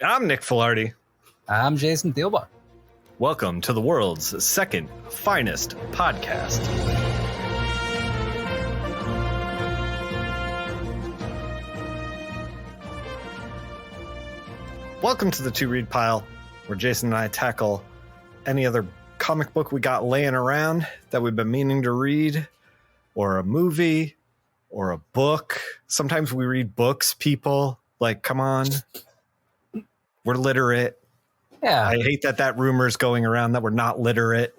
I'm Nick Filardi. I'm Jason Thielbach. Welcome to the world's second finest podcast. Welcome to the To Read Pile, where Jason and I tackle any other comic book we got laying around that we've been meaning to read, or a movie, or a book. Sometimes we read books, people. Like, come on. We're literate. Yeah. I hate that rumor is going around that we're not literate.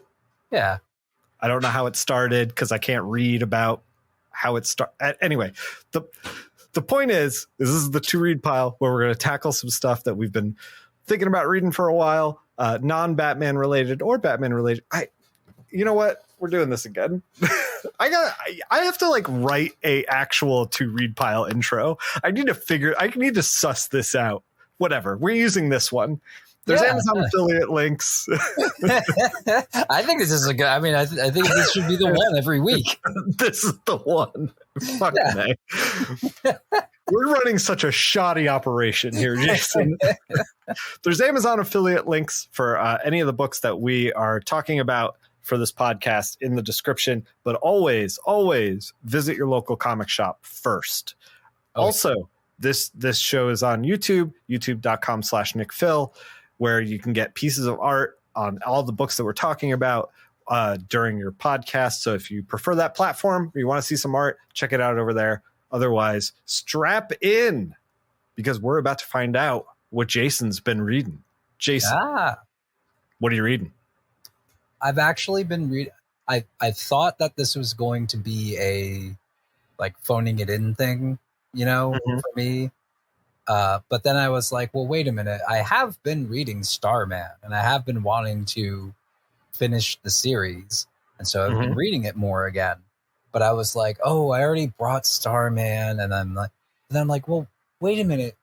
Yeah. I don't know how it started because I can't read about how it started. Anyway, the point is this is the To Read Pile where we're going to tackle some stuff that we've been thinking about reading for a while, non-Batman related or Batman related. You know what? We're doing this again. I have to like write a actual To Read Pile intro. I need to suss this out. Whatever. We're using this one. There's Amazon affiliate links. I think this is a good. I mean, I think this should be the one every week. This is the one. Fuck me. We're running such a shoddy operation here, Jason. There's Amazon affiliate links for any of the books that we are talking about for this podcast in the description. But always visit your local comic shop first. Okay. Also, this show is on YouTube, youtube.com/Nickfil, where you can get pieces of art on all the books that we're talking about during your podcast. So if you prefer that platform or you want to see some art, check it out over there. Otherwise, strap in because we're about to find out what Jason's been reading. Jason, what are you reading? I've actually been reading. I thought that this was going to be a like phoning it in thing, for me. But then I was like, well, wait a minute. I have been reading Starman and I have been wanting to finish the series. And so I've been reading it more again. But I was like, oh, I already brought Starman. And I'm like, well, wait a minute,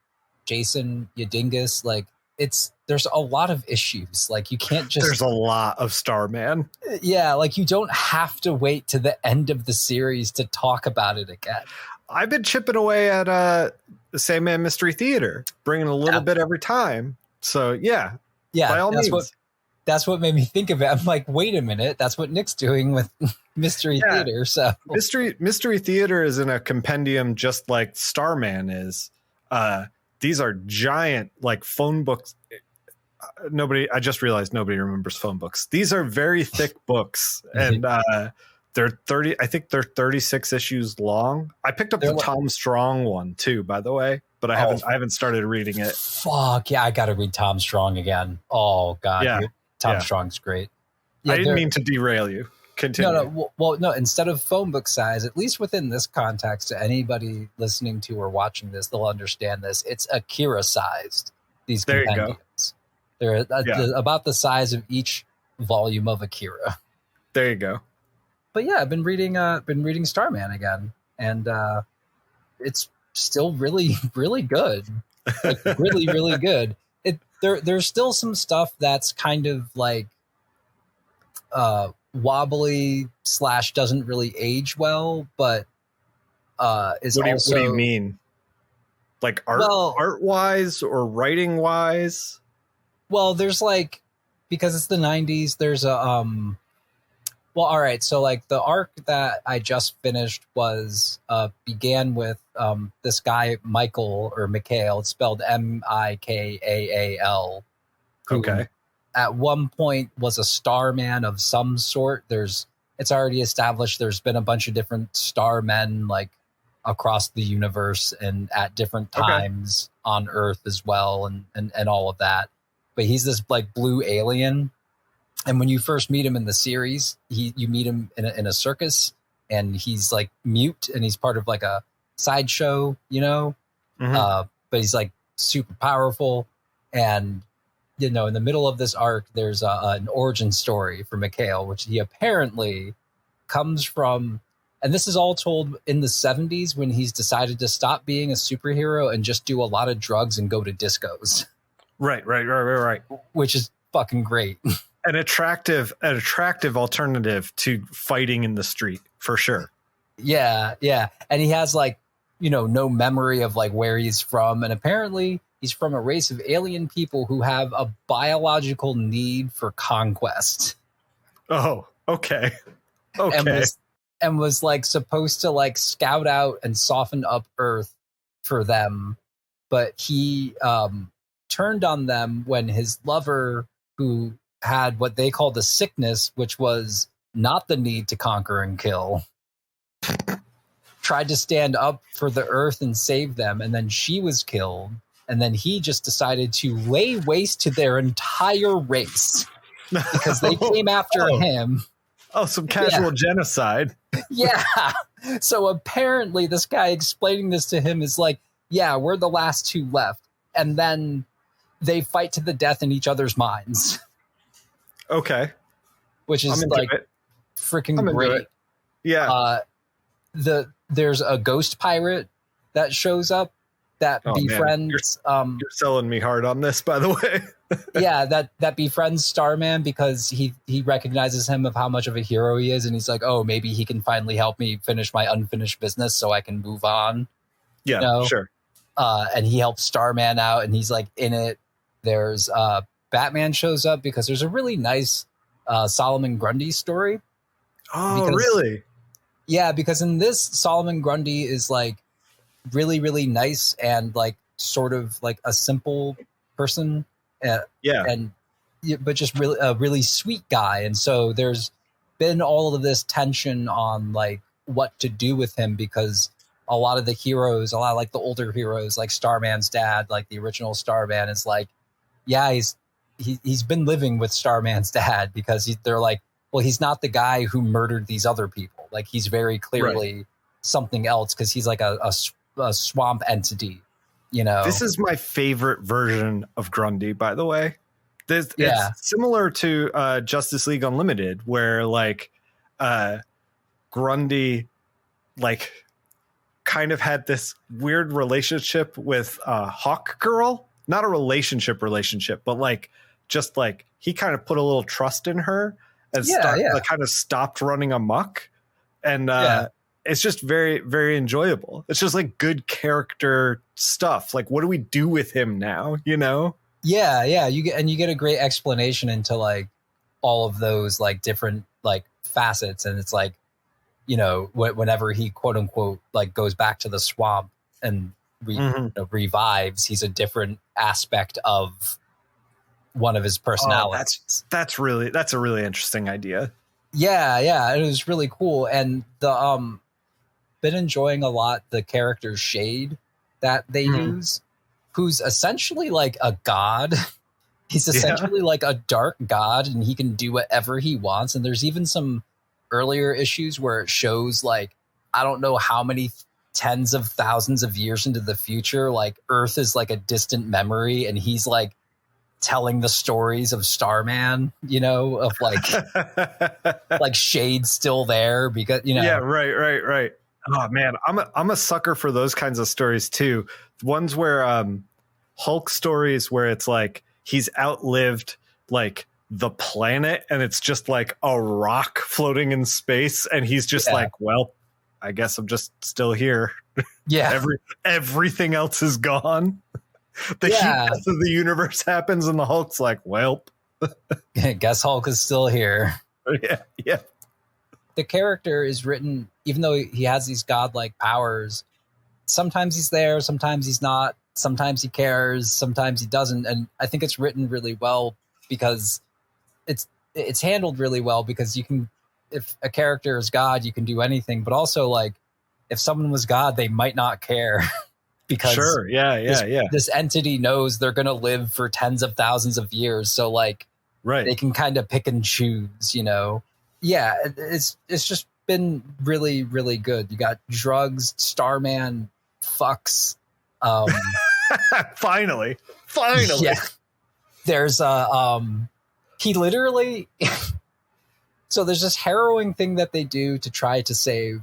Jason, you dingus. Like there's a lot of issues. Like you can't just. There's a lot of Starman. Yeah. Like you don't have to wait to the end of the series to talk about it again. I've been chipping away at the Sandman Mystery Theater, bringing a little bit every time. So yeah, by all means. That's what made me think of it. I'm like, wait a minute, that's what Nick's doing with Mystery Theater. So Mystery Theater is in a compendium just like Starman is. These are giant like phone books. I just realized nobody remembers phone books. These are very thick books, and they're 30. I think they're 36 issues long. I picked up the Tom Strong one too, by the way, but I haven't started reading it. Fuck yeah, I got to read Tom Strong again. Oh god, yeah. Tom Strong's great. Yeah, I didn't mean to derail you. Continue. No. Instead of phone book size, at least within this context, to anybody listening to or watching this, they'll understand this. It's Akira sized. These compendiums. They're about the size of each volume of Akira. There you go. But yeah, I've been reading Starman again, and it's still really, really good. Like really, really good. There's still some stuff that's kind of like wobbly / doesn't really age well, but is what also. What do you mean? Like art wise or writing wise? Well, there's like, because it's the 90s. There's a Well, all right. So like the arc that I just finished began with this guy, Michael or Mikhail. It's spelled Mikaal. Okay. At one point was a Starman of some sort. It's already established there's been a bunch of different Starmen like across the universe and at different times on Earth as well and all of that. But he's this like blue alien. And when you first meet him in the series, you meet him in a circus, and he's like mute, and he's part of like a sideshow, But he's like super powerful, and in the middle of this arc, there's an origin story for Mikhail, which he apparently comes from, and this is all told in the 70s when he's decided to stop being a superhero and just do a lot of drugs and go to discos. Right. Which is fucking great. An attractive alternative to fighting in the street, for sure. Yeah. And he has like, no memory of like where he's from. And apparently he's from a race of alien people who have a biological need for conquest. Oh, okay. And was like supposed to like scout out and soften up Earth for them, but he turned on them when his lover, who had what they called a sickness, which was not the need to conquer and kill, tried to stand up for the Earth and save them, and then she was killed, and then he just decided to lay waste to their entire race because they came after him. Oh, some casual genocide. Yeah. So apparently this guy explaining this to him is like, yeah, we're the last two left. And then they fight to the death in each other's minds. Okay. Which is like freaking great. Yeah. There's a ghost pirate that shows up that befriends. You're selling me hard on this, by the way. Yeah, that befriends Starman because he recognizes him of how much of a hero he is, and he's like, oh, maybe he can finally help me finish my unfinished business so I can move on. Yeah, sure. And he helps Starman out, and he's like in it. There's Batman shows up because there's a really nice Solomon Grundy story. Oh, really? Yeah, because in this, Solomon Grundy is like really, really nice and like sort of like a simple person. But just really a really sweet guy. And so there's been all of this tension on like what to do with him because a lot of the heroes, a lot of like the older heroes, like Starman's dad, like the original Starman, is like, yeah, he's been living with Starman's dad because they're like, well, he's not the guy who murdered these other people. Like he's very clearly something else because he's like a swamp entity. You know, this is my favorite version of Grundy, by the way. It's similar to Justice League Unlimited, where like Grundy like kind of had this weird relationship with Hawk Girl. Not a relationship, but like just like he kind of put a little trust in her and kind of stopped running amok. And it's just very, very enjoyable. It's just like good character stuff. Like, what do we do with him now? You know? Yeah. You get a great explanation into like all of those like different like facets. And it's like, you know, whenever he quote unquote like goes back to the swamp and revives, he's a different aspect of one of his personalities. That's a really interesting idea. Yeah. It was really cool. And the been enjoying a lot the character Shade that they use, who's essentially like a god. He's essentially like a dark god, and he can do whatever he wants. And there's even some earlier issues where it shows like, I don't know how many tens of thousands of years into the future, like Earth is like a distant memory, and he's like telling the stories of Starman, you know, of like like Shade's still there because, you know. Yeah, right. Oh man, I'm a sucker for those kinds of stories too. Ones where Hulk stories where it's like he's outlived like the planet and it's just like a rock floating in space and he's just like, well, I guess I'm just still here. Yeah. Everything else is gone. The heat death of the universe happens and the Hulk's like, well, guess Hulk is still here. Yeah. The character is written, even though he has these godlike powers, sometimes he's there, sometimes he's not, sometimes he cares, sometimes he doesn't. And I think it's written really well because it's handled really well because you can, if a character is God, you can do anything. But also like if someone was God, they might not care because this entity knows they're going to live for tens of thousands of years. So like, they can kind of pick and choose, you know? Yeah, it's just been really, really good. You got drugs, Starman fucks. Finally. Yeah. There's he literally so there's this harrowing thing that they do to try to save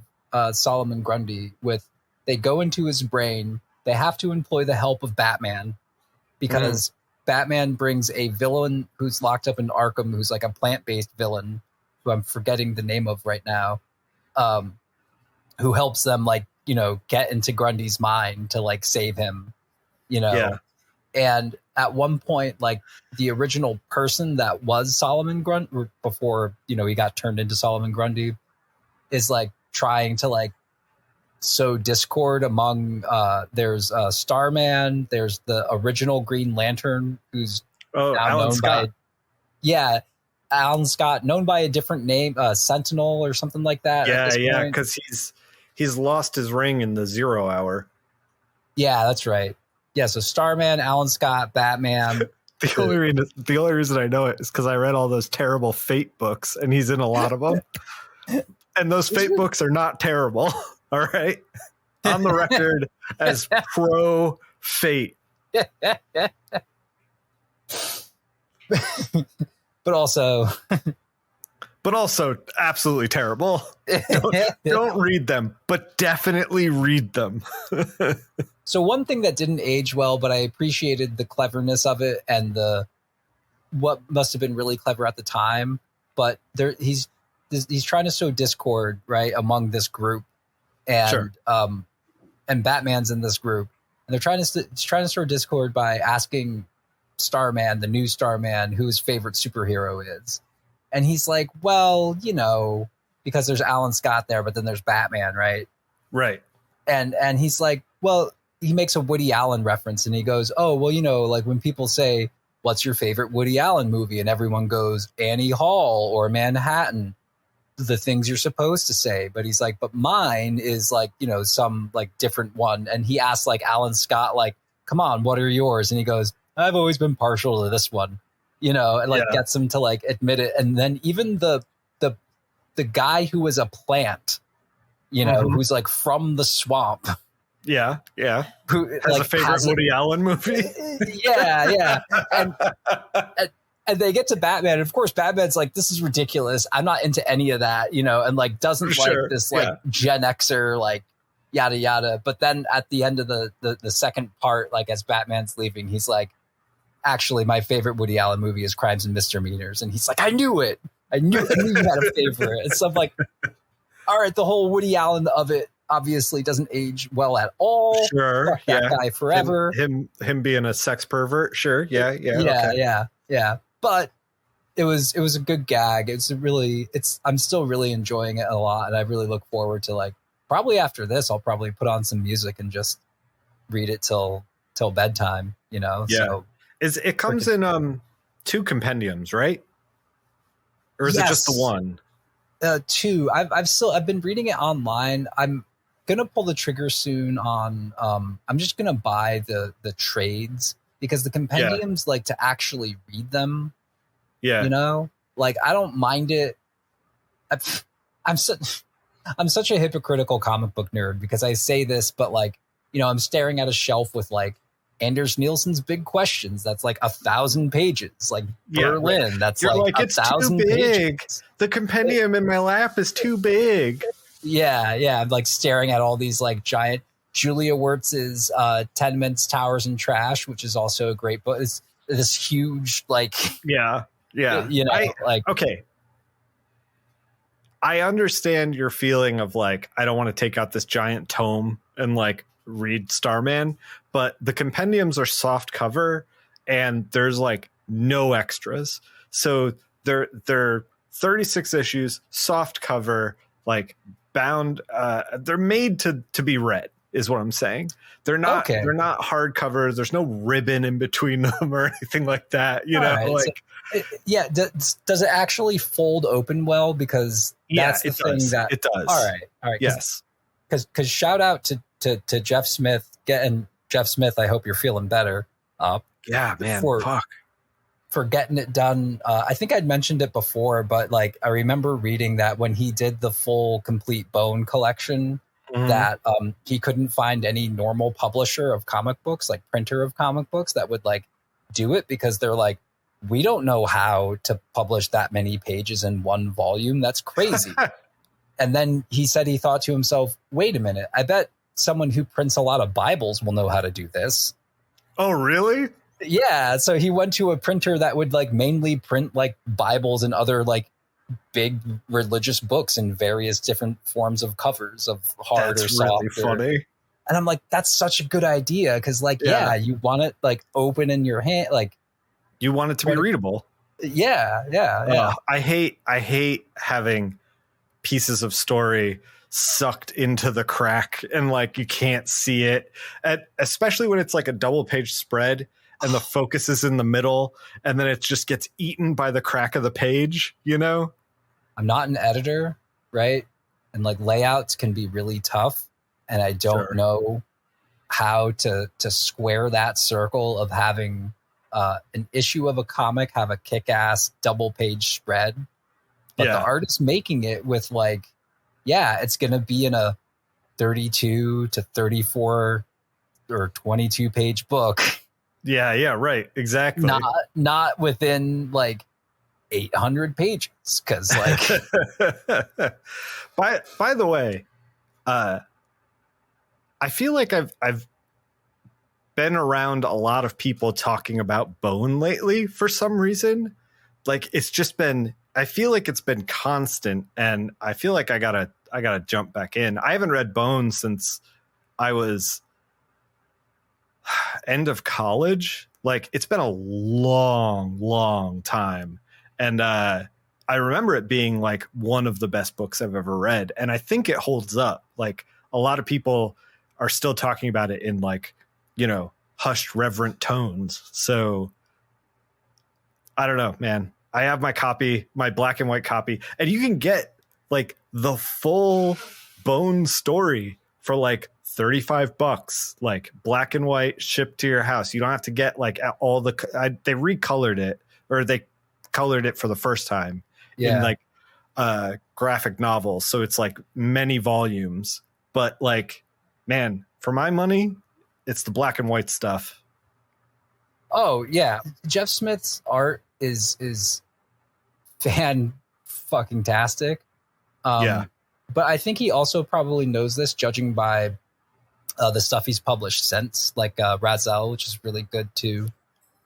Solomon Grundy with they go into his brain. They have to employ the help of Batman because Batman brings a villain who's locked up in Arkham, who's like a plant-based villain who I'm forgetting the name of right now, who helps them like, you know, get into Grundy's mind to like save him, you know? And at one point, like the original person that was Solomon Grundy before, you know, he got turned into Solomon Grundy is like trying to like sow discord among there's Starman, there's the original Green Lantern who's now Alan known Scott. by Alan Scott, known by a different name, Sentinel or something like that. Yeah, because he's lost his ring in the 0 hour. Yeah, that's right. Yeah, so Starman, Alan Scott, Batman. The only reason I know it is because I read all those terrible Fate books, and he's in a lot of them. And those Fate books are not terrible. All right, on the record as pro Fate. But also absolutely terrible. Don't read them, but definitely read them. So one thing that didn't age well, but I appreciated the cleverness of it and what must have been really clever at the time. But he's trying to sow discord, right, among this group, and sure. And Batman's in this group, and they're trying to sow discord by asking Starman, the new Starman, who his favorite superhero is. And he's like, well, you know, because there's Alan Scott there, but then there's Batman, right? Right. And he's like, well, he makes a Woody Allen reference and he goes, oh, well, you know, like when people say, what's your favorite Woody Allen movie? And everyone goes, Annie Hall or Manhattan, the things you're supposed to say. But he's like, but mine is like, you know, some like different one. And he asks like Alan Scott, like, come on, what are yours? And he goes, I've always been partial to this one, you know, and like gets him to like admit it. And then even the guy who was a plant, you know, who's like from the swamp. Yeah. Who has like, a favorite Woody Allen movie. Yeah. And they get to Batman. And of course, Batman's like, this is ridiculous. I'm not into any of that, you know, and like doesn't like this like Gen Xer, like yada, yada. But then at the end of the second part, like as Batman's leaving, he's like, actually, my favorite Woody Allen movie is Crimes and Misdemeanors. And he's like, I knew it. I knew you had a favorite. And so I'm like, all right, the whole Woody Allen of it obviously doesn't age well at all. Sure. Fuck that guy forever. Him being a sex pervert. Sure. Yeah. Okay. But it was a good gag. I'm still really enjoying it a lot. And I really look forward to like, probably after this, I'll probably put on some music and just read it till bedtime, you know? Yeah. So it comes in 2 compendiums, right? Or is it just the one? 2. I've been reading it online. I'm gonna pull the trigger soon on I'm just gonna buy the trades because the compendiums like to actually read them. Yeah. You know? Like I don't mind it. I'm such a hypocritical comic book nerd because I say this, but like, you know, I'm staring at a shelf with like Anders Nielsen's Big Questions. That's like 1,000 pages. Like Berlin. That's like it's 1,000 too big. pages. The compendium in my lap is too big. Yeah. I'm like staring at all these like giant Julia Wertz's Tenements, Towers, and Trash, which is also a great book. It's this huge like yeah. You know, okay. I understand your feeling of like I don't want to take out this giant tome and like read Starman, but the compendiums are soft cover and there's like no extras. So they're 36 issues, soft cover, like bound. They're made to be read, is what I'm saying. They're not hard covers. There's no ribbon in between them or anything like that. You know, right. Like does it actually fold open well? Because that's the thing that it does. All right. Yes. Because shout out to Jeff Smith. Jeff Smith, I hope you're feeling better. Yeah, man. For getting it done. I think I'd mentioned it before, but like I remember reading that when he did the full complete Bone collection, that he couldn't find any normal publisher of comic books, like printer of comic books, that would like do it because they're like, we don't know how to publish that many pages in one volume. That's crazy. And then he said he thought to himself, wait a minute, I bet someone who prints a lot of Bibles will know how to do this. Oh, really? Yeah. So he went to a printer that would like mainly print like Bibles and other like big religious books in various different forms of covers of hard or soft. That's really funny. And I'm like, that's such a good idea. Cause like, yeah, you want it like open in your hand. Like you want it to be readable. Yeah. I hate having pieces of story sucked into the crack and like you can't see it, especially when it's like a double page spread and the focus is in the middle and then it just gets eaten by the crack of the page, you know? I'm not an editor, right? And like layouts can be really tough, and I don't know how to square that circle of having an issue of a comic have a kick-ass double page spread, but the artist making it with like, it's going to be in a 32 to 34 or 22 page book. Yeah, right. Exactly. Not within like 800 pages. Cause like, by the way, I feel like I've been around a lot of people talking about Bone lately for some reason. Like it's just been, I feel like it's been constant, and I feel like I gotta jump back in. I haven't read Bone since I was end of college. Like it's been a long time. And I remember it being like one of the best books I've ever read. And I think it holds up. Like a lot of people are still talking about it in like, you know, hushed, reverent tones. So I don't know, man. I have my copy, my black and white copy, and you can get like the full Bone story for like $35, like black and white, shipped to your house. You don't have to get like all the, they recolored it, or they colored it for the first time in like graphic novels. So it's like many volumes, but like, man, for my money, it's the black and white stuff. Oh yeah. Jeff Smith's art is fan fucking tastic. But I think he also probably knows this, judging by the stuff he's published since, like Razel, which is really good too.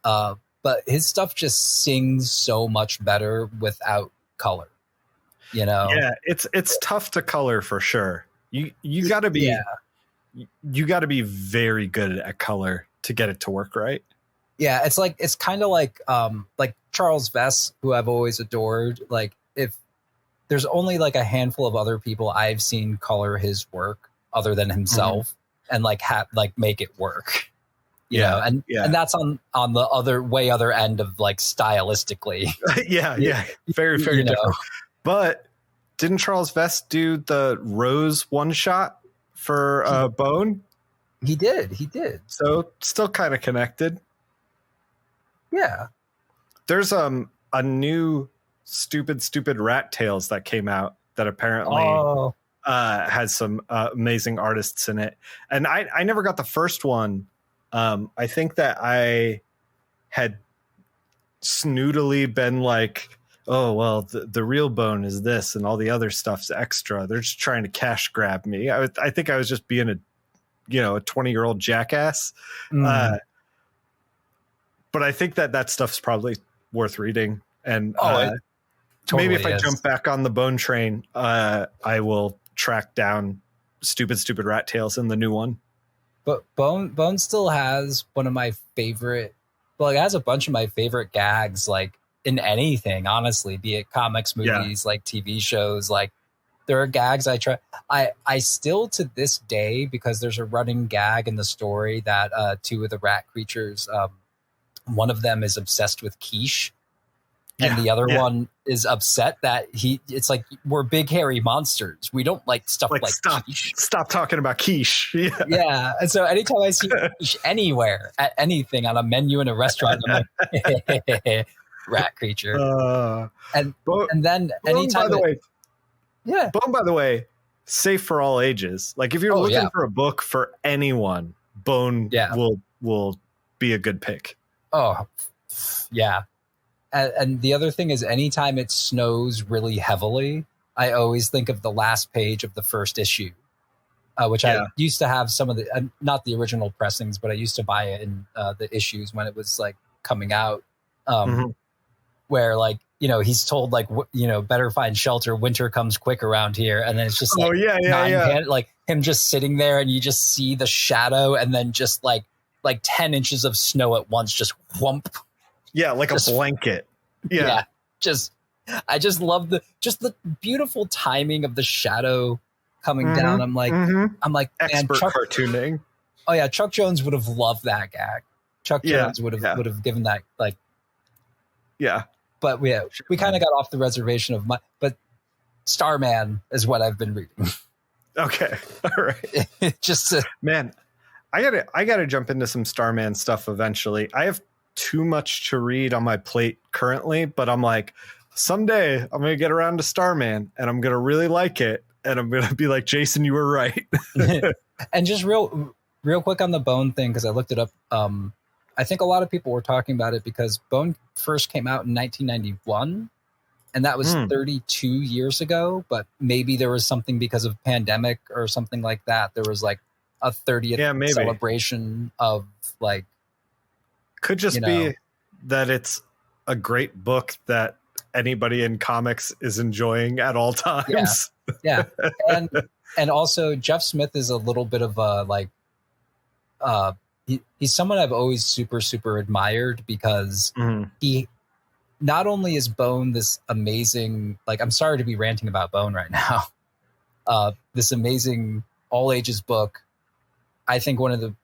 But his stuff just sings so much better without color, you know? Yeah, it's tough to color for sure. You got to be you got to be very good at color to get it to work right. Yeah, it's kind of like Charles Vess, who I've always adored. Like if there's only like a handful of other people I've seen color his work other than himself, and like make it work. You know, and that's on the other end of like stylistically. Very different. Know. But didn't Charles Vess do the Rose one shot for Bone? He did. So still kind of connected. Yeah. There's a new stupid Rat Tales that came out that apparently has some amazing artists in it. And I never got the first one. I think that I had snootily been like, oh, well, the real Bone is this and all the other stuff's extra. They're just trying to cash grab me. I think I was just being a 20-year-old jackass. But I think that stuff's probably worth reading. And totally maybe if I jump back on the Bone train, I will track down stupid Rat Tales in the new one. But Bone still has one of my favorite, it has a bunch of my favorite gags, like in anything, honestly, be it comics, movies, like TV shows. Like there are gags I still to this day, because there's a running gag in the story that two of the rat creatures, one of them is obsessed with quiche. And the other one is upset that it's like, we're big hairy monsters. We don't like stuff like quiche. Stop talking about quiche. Yeah. And so anytime I see quiche anywhere, at anything, on a menu in a restaurant, I'm like, rat creature. And then anytime. Bone, by the way, safe for all ages. Like if you're looking for a book for anyone, Bone will be a good pick. Oh, yeah. And the other thing is, anytime it snows really heavily, I always think of the last page of the first issue, which I used to have some of the, not the original pressings, but I used to buy it in the issues when it was like coming out, where like he's told like, better find shelter. Winter comes quick around here. And then it's just like him just sitting there and you just see the shadow and then just like 10 inches of snow at once, just whump. Yeah. Like a blanket. Yeah. I just love the beautiful timing of the shadow coming down. I'm like, expert cartooning. Oh yeah. Chuck Jones would have loved that gag. Chuck Jones would have given that like, yeah. But we kind of got off the reservation but Starman is what I've been reading. Okay. All right. Man, I gotta jump into some Starman stuff eventually. I have too much to read on my plate currently, but I'm like, someday I'm going to get around to Starman and I'm going to really like it. And I'm going to be like, Jason, you were right. And just real quick on the Bone thing, because I looked it up. I think a lot of people were talking about it because Bone first came out in 1991, and that was 32 years ago. But maybe there was something because of pandemic or something like that. There was like a 30th celebration of like. Could just be that it's a great book that anybody in comics is enjoying at all times. Yeah. And also Jeff Smith is a little bit of a like, he's someone I've always super, super admired because he not only is Bone this amazing, like, I'm sorry to be ranting about Bone right now. This amazing all ages book. I think one of the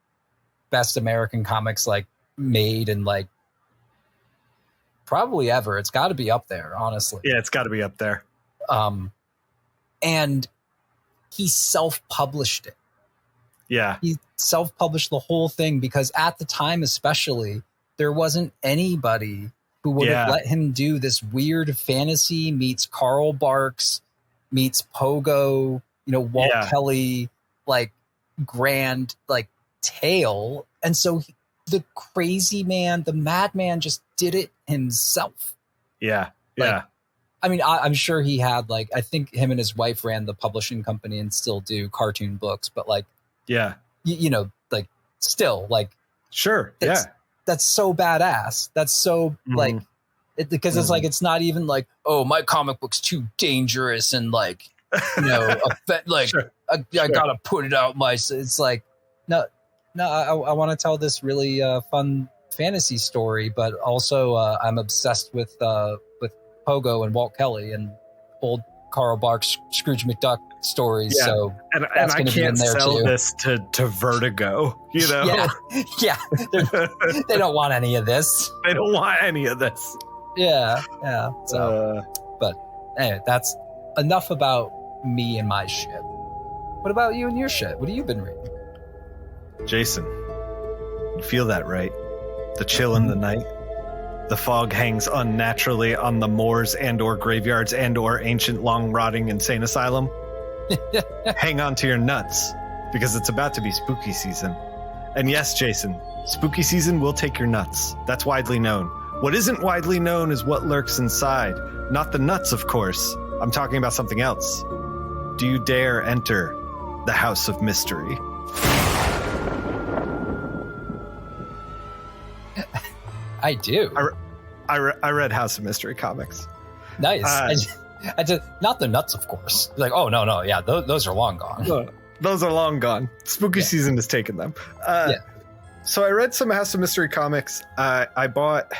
best American comics like made and like probably ever. It's got to be up there, honestly. Yeah, it's got to be up there. And he self-published it. Yeah. He self-published the whole thing because at the time, especially, there wasn't anybody who would have let him do this weird fantasy meets Carl Barks meets Pogo, Walt Kelly, like grand, like tale. And so the crazy man, the madman just did it himself. Yeah. Like, yeah. I mean, I'm sure he had like, I think him and his wife ran the publishing company and still do cartoon books, but like, yeah, like still like, sure. That's so badass. That's so like, because it's like, it's not even like, oh, my comic book's too dangerous. And like, like I gotta put it out. It's like, no, I want to tell this really fun fantasy story, but also I'm obsessed with Pogo and Walt Kelly and old Carl Barks, Scrooge McDuck stories. Yeah. So and I can't sell this to Vertigo, Yeah. They don't want any of this. They don't want any of this. Yeah. So, but anyway, that's enough about me and my shit. What about you and your shit? What have you been reading? Jason, you feel that, right? The chill in the night. The fog hangs unnaturally on the moors and or graveyards and or ancient long rotting insane asylum. Hang on to your nuts, because it's about to be spooky season. And yes, Jason, spooky season will take your nuts. That's widely known. What isn't widely known is what lurks inside. Not the nuts, of course. I'm talking about something else. Do you dare enter the House of Mystery? I do. I read House of Mystery comics. Nice. I just not the nuts, of course. Like, oh no, yeah, those are long gone. Those are long gone. Spooky season has taken them. So I read some House of Mystery comics. I bought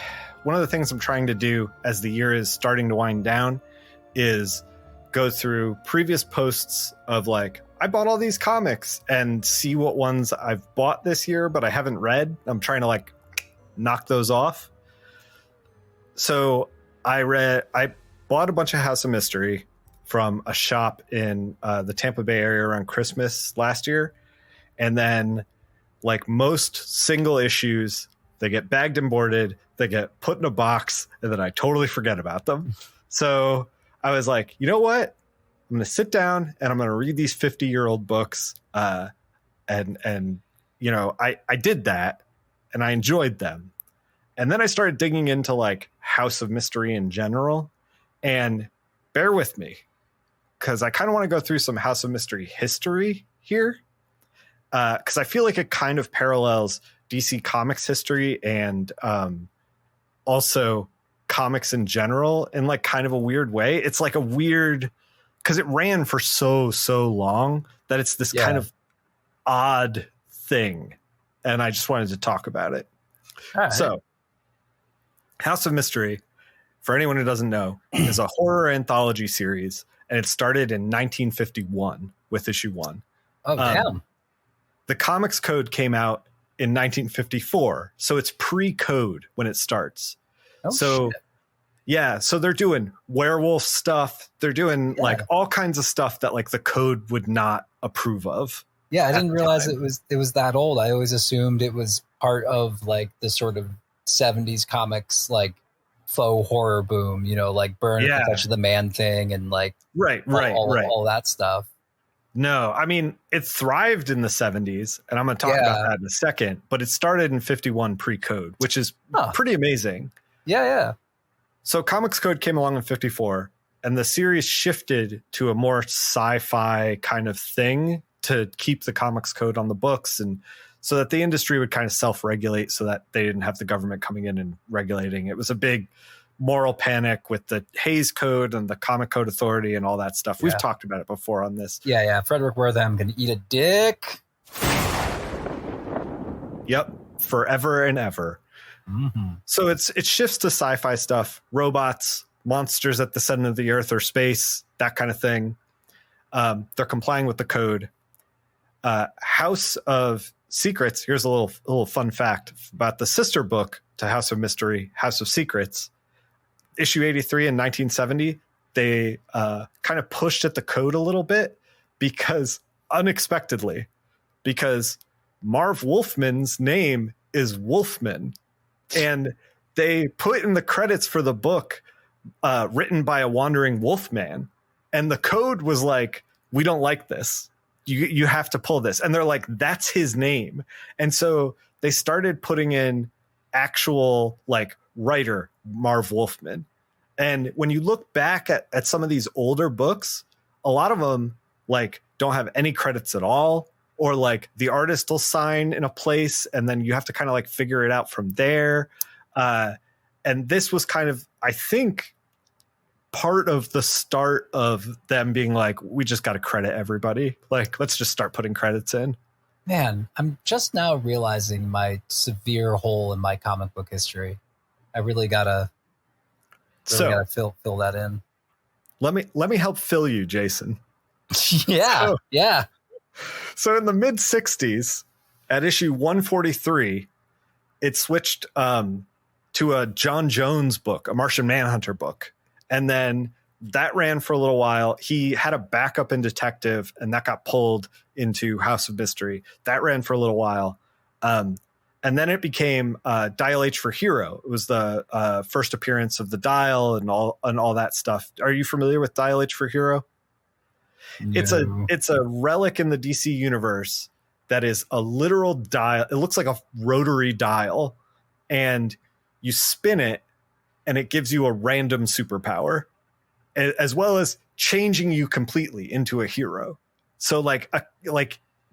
one of the things I'm trying to do as the year is starting to wind down is go through previous posts of like, I bought all these comics and see what ones I've bought this year, but I haven't read. I'm trying to like knock those off. So I bought a bunch of House of Mystery from a shop in the Tampa Bay area around Christmas last year. And then like most single issues, they get bagged and boarded, they get put in a box, and then I totally forget about them. So I was like, you know what? I'm going to sit down and I'm going to read these 50-year-old books. And I did that and I enjoyed them. And then I started digging into like House of Mystery in general. And bear with me, because I kind of want to go through some House of Mystery history here. Because I feel like it kind of parallels DC Comics history and also comics in general in like kind of a weird way. It's like a weird, because it ran for so long that it's this kind of odd thing. And I just wanted to talk about it. All right. So House of Mystery, for anyone who doesn't know, is a horror anthology series, and it started in 1951 with issue 1. Oh, damn. The Comics Code came out in 1954, so it's pre-code when it starts. Oh, so shit. Yeah, so they're doing werewolf stuff. They're doing like all kinds of stuff that like the code would not approve of. Yeah, I didn't realize it was that old. I always assumed it was part of like the sort of 70s comics like faux horror boom, you know, like Burn at the Touch of the Man thing and like all that stuff. No, I mean, it thrived in the 70s, and I'm going to talk about that in a second, but it started in 51 pre-code, which is pretty amazing. Yeah. So Comics Code came along in 54, and the series shifted to a more sci-fi kind of thing to keep the Comics Code on the books, and so that the industry would kind of self-regulate so that they didn't have the government coming in and regulating. It was a big moral panic with the Hays Code and the Comic Code Authority and all that stuff. We've talked about it before on this. Yeah. Frederick Wertham can eat a dick. Yep. Forever and ever. Mm-hmm. So it shifts to sci-fi stuff, robots, monsters at the center of the earth or space, that kind of thing. They're complying with the code. House of Secrets. Here's a little fun fact about the sister book to House of Mystery, House of Secrets. Issue 83 in 1970, they kind of pushed at the code a little bit unexpectedly, because Marv Wolfman's name is Wolfman. And they put in the credits for the book written by a wandering wolfman. And the code was like, we don't like this. You have to pull this. And they're like, that's his name. And so they started putting in actual like writer Marv Wolfman. And when you look back at some of these older books, a lot of them like don't have any credits at all, or like the artist will sign in a place and then you have to kind of like figure it out from there. And this was kind of, I think, part of the start of them being like, we just got to credit everybody. Like, let's just start putting credits in. Man, I'm just now realizing my severe hole in my comic book history. I really gotta fill that in. Let me help fill you, Jason. Yeah. So in the mid 60s, at issue 143, it switched to a John Jones book, a Martian Manhunter book. And then that ran for a little while. He had a backup in Detective, and that got pulled into House of Mystery. That ran for a little while. And then it became Dial H for Hero. It was the first appearance of the Dial and all that stuff. Are you familiar with Dial H for Hero? No. It's a relic in the DC universe that is a literal dial. It looks like a rotary dial, and you spin it, and it gives you a random superpower, as well as changing you completely into a hero. So like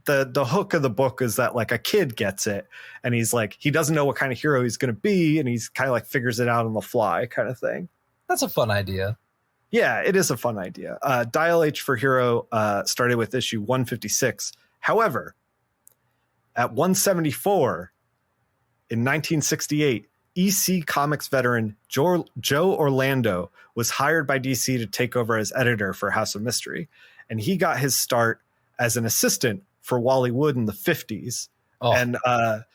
the hook of the book is that like a kid gets it, and he's like, he doesn't know what kind of hero he's going to be, and he's kind of like figures it out on the fly kind of thing. That's a fun idea. Yeah, it is a fun idea. Dial H for Hero started with issue 156. However, at 174 in 1968, EC Comics veteran Joe Orlando was hired by DC to take over as editor for House of Mystery. And he got his start as an assistant for Wally Wood in the 50s and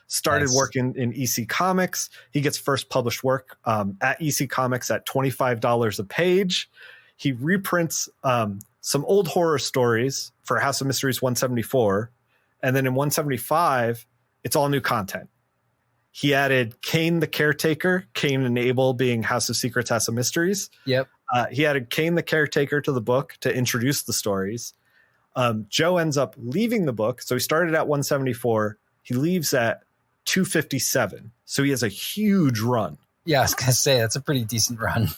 started working in EC Comics. He gets first published work at EC Comics at $25 a page. He reprints some old horror stories for House of Mysteries 174. And then in 175, it's all new content. He added Kane the Caretaker, Kane and Abel being House of Secrets, House of Mysteries. Yep. He added Kane the Caretaker to the book to introduce the stories. Joe ends up leaving the book. So he started at 174. He leaves at 257. So he has a huge run. Yeah, I was going to say, that's a pretty decent run.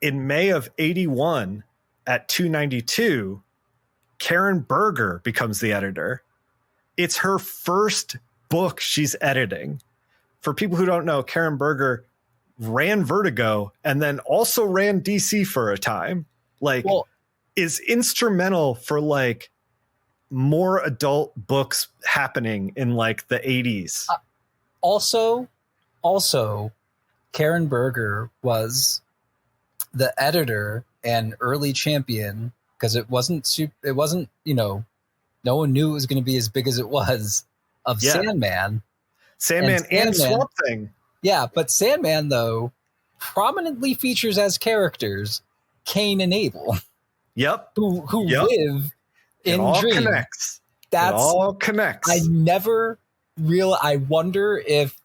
In May of 81, at 292, Karen Berger becomes the editor. It's her first book she's editing. For people who don't know, Karen Berger ran Vertigo and then also ran DC for a time, like is instrumental for like more adult books happening in like the 80s. Also, Karen Berger was the editor and early champion, because it wasn't, you know, no one knew it was going to be as big as it was, of Sandman and Swamp Thing. Yeah, but Sandman, though, prominently features as characters Cain and Abel. Yep. Who live in Dream. It all connects. I wonder if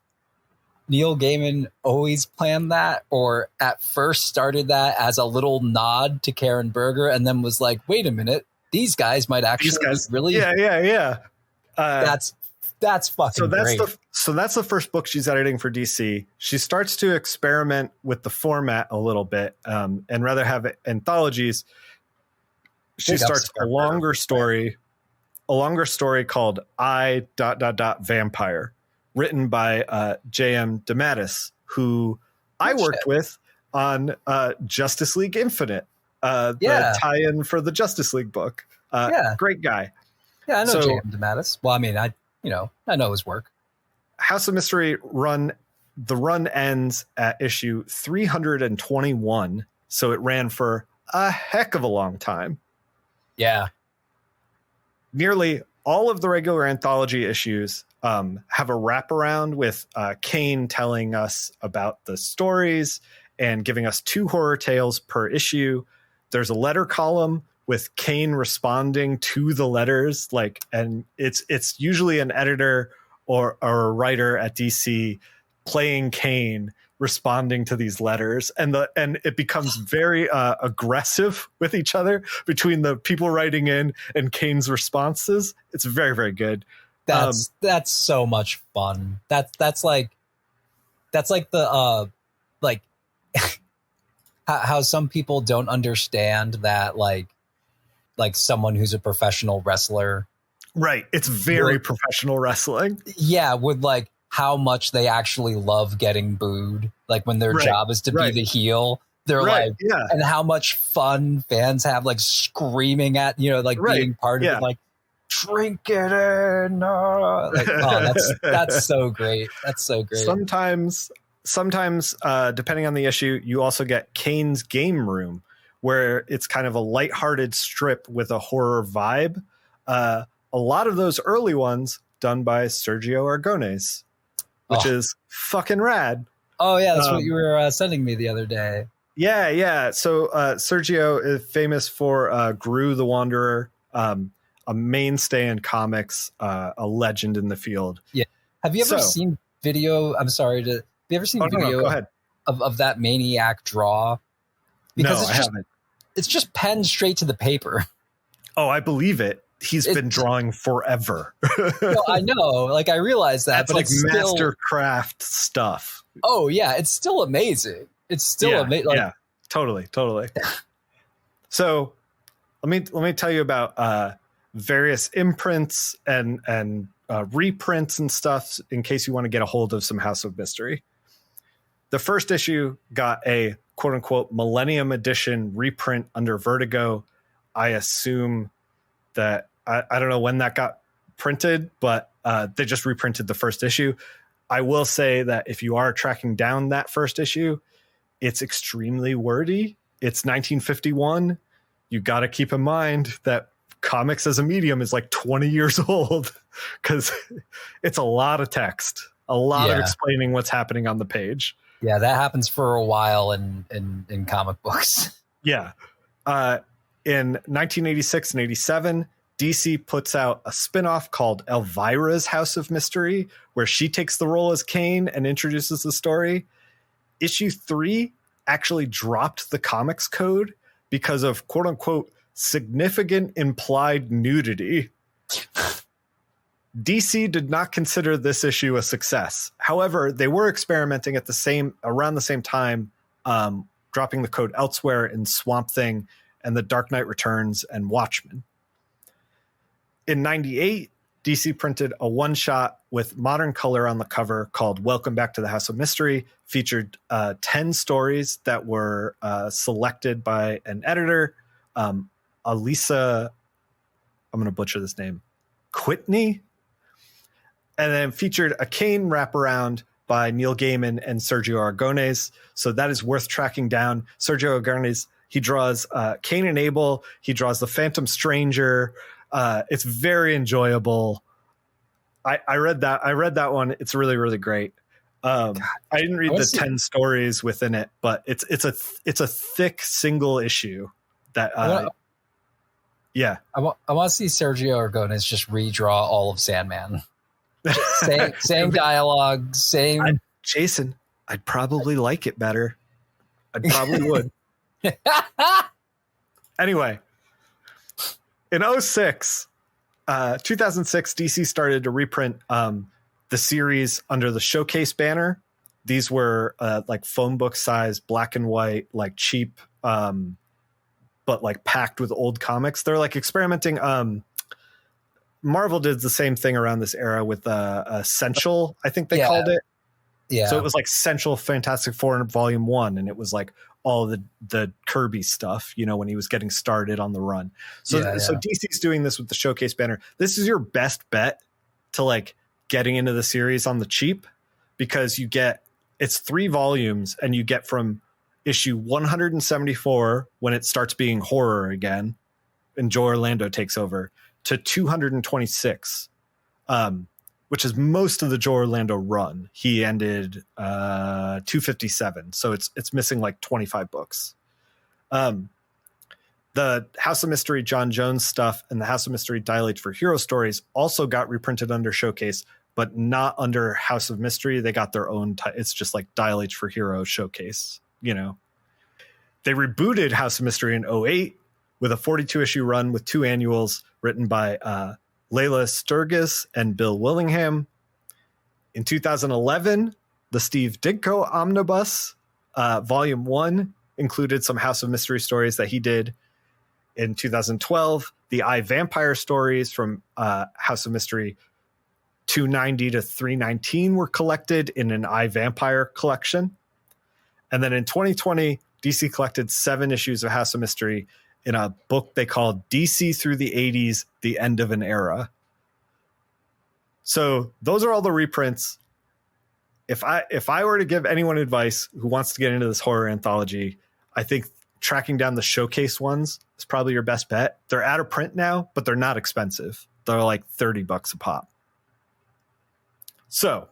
Neil Gaiman always planned that, or at first started that as a little nod to Karen Berger and then was like, wait a minute, these guys might actually really... Yeah. That's fucking great. So that's the first book she's editing for DC. She starts to experiment with the format a little bit, and rather have anthologies. She starts a longer story called I ... Vampire, written by J.M. DeMatteis, who I worked with on Justice League Infinite, the tie-in for the Justice League book. Great guy. Yeah, I know J.M. DeMatteis. Well, I mean, I know his work. House of Mystery the run ends at issue 321, so it ran for a heck of a long time. Yeah. Nearly all of the regular anthology issues have a wraparound with Cain telling us about the stories and giving us 2 horror tales per issue. There's a letter column with Cain responding to the letters, and it's usually an editor or a writer at DC playing Cain responding to these letters, and it becomes very aggressive with each other between the people writing in and Cain's responses. It's very, very good. That's so much fun. That's like the like how some people don't understand that like someone who's a professional wrestler. Right. It's very professional wrestling. Yeah. With like how much they actually love getting booed. Like when their job is to be the heel, they're and how much fun fans have like screaming at, being part of it, like drink it in. That's so great. That's so great. Sometimes, depending on the issue, you also get Cain's Game Room, where it's kind of a lighthearted strip with a horror vibe. A lot of those early ones done by Sergio Aragonés, which is fucking rad. Oh yeah, that's what you were sending me the other day. Yeah. So Sergio is famous for Gru the Wanderer, a mainstay in comics, a legend in the field. Yeah. Have you ever seen video? I'm sorry to. Have you ever seen video go ahead. Of that Maniac draw? Because I haven't. It's just penned straight to the paper. Oh, I believe it. He's been drawing forever. Well, I know, like I realize that, that's but like it's mastercraft stuff. Oh yeah, it's still amazing. It's still amazing. Yeah, totally. So let me tell you about various imprints and reprints and stuff in case you want to get a hold of some House of Mystery. The first issue got a quote unquote Millennium Edition reprint under Vertigo. I assume that I don't know when that got printed, but they just reprinted the first issue. I will say that if you are tracking down that first issue, it's extremely wordy. It's 1951. You got to keep in mind that comics as a medium is like 20 years old, because it's a lot of text, a lot of explaining what's happening on the page. Yeah, that happens for a while in comic books. Yeah. In 1986 and 87, DC puts out a spinoff called Elvira's House of Mystery, where she takes the role as Cain and introduces the story. Issue 3 actually dropped the comics code because of quote unquote significant implied nudity. DC did not consider this issue a success. However, they were experimenting around the same time, dropping the code elsewhere in Swamp Thing and The Dark Knight Returns and Watchmen. In 98, DC printed a one-shot with modern color on the cover called Welcome Back to the House of Mystery. Featured 10 stories that were selected by an editor, Elisa, I'm going to butcher this name, Quitney. And then featured a Kane wraparound by Neil Gaiman and Sergio Aragonés. So that is worth tracking down. Sergio Aragonés, he draws Cain and Abel. He draws The Phantom Stranger. It's very enjoyable. I read that one. It's really, really great. I didn't read the 10 stories within it, but it's a thick single issue that yeah. I want to see Sergio Aragonés just redraw all of Sandman. Same dialogue, same. Jason, I'd probably like it better. I probably would. Anyway, in 2006, DC started to reprint the series under the Showcase banner. These were like phone book size, black and white, like cheap, but like packed with old comics. They're like experimenting. Marvel did the same thing around this era with Essential, I think they called it. Yeah. So it was like Essential Fantastic Four Volume 1, and it was like all the Kirby stuff, you know, when he was getting started on the run. So DC's doing this with the Showcase banner. This is your best bet to like getting into the series on the cheap, because it's 3 volumes, and you get from issue 174, when it starts being horror again and Joe Orlando takes over, to 226, which is most of the Joe Orlando run. He ended 257, so it's missing like 25 books. The House of Mystery John Jones stuff and the House of Mystery Dial H for Hero stories also got reprinted under Showcase, but not under House of Mystery. They got their own. It's just like Dial H for Hero Showcase. You know, they rebooted House of Mystery in 2008 with a 42 issue run with 2 annuals written by Layla Sturgis and Bill Willingham. In 2011, the Steve Ditko Omnibus, Volume 1, included some House of Mystery stories that he did. In 2012, the I, Vampire stories from House of Mystery 290 to 319 were collected in an I, Vampire collection. And then in 2020, DC collected 7 issues of House of Mystery in a book they called DC Through the 80s, The End of an Era. So those are all the reprints. If I were to give anyone advice who wants to get into this horror anthology, I think tracking down the Showcase ones is probably your best bet. They're out of print now, but they're not expensive. They're like $30 a pop. So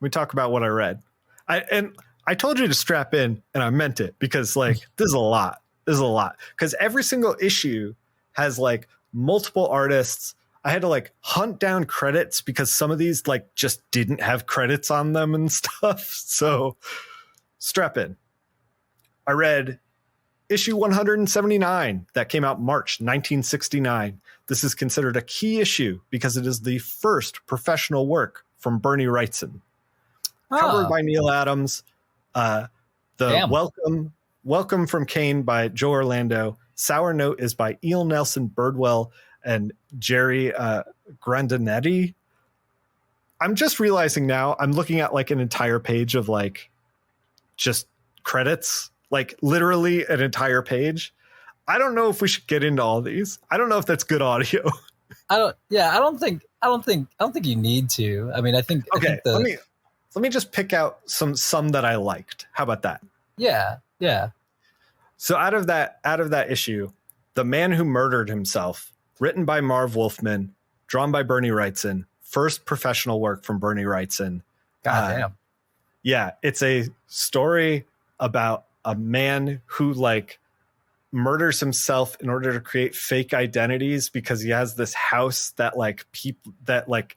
let me talk about what I read. I told you to strap in, and I meant it, because like this is a lot. Because every single issue has like multiple artists. I had to like hunt down credits because some of these like just didn't have credits on them and stuff. So strap in. I read issue 179 that came out March 1969. This is considered a key issue because it is the first professional work from Bernie Wrightson. Covered by Neil Adams. Welcome from Cain by Joe Orlando. Sour Note is by Eel Nelson Birdwell and Jerry Grandinetti. I'm just realizing now I'm looking at like an entire page of like just credits, like literally an entire page. I don't know if we should get into all these. I don't know if that's good audio. I don't think you need to. I mean, I think let me just pick out some that I liked. How about that? Yeah. So out of that issue, The Man Who Murdered Himself, written by Marv Wolfman, drawn by Bernie Wrightson, first professional work from Bernie Wrightson. Goddamn. Yeah, it's a story about a man who like murders himself in order to create fake identities because he has this house that like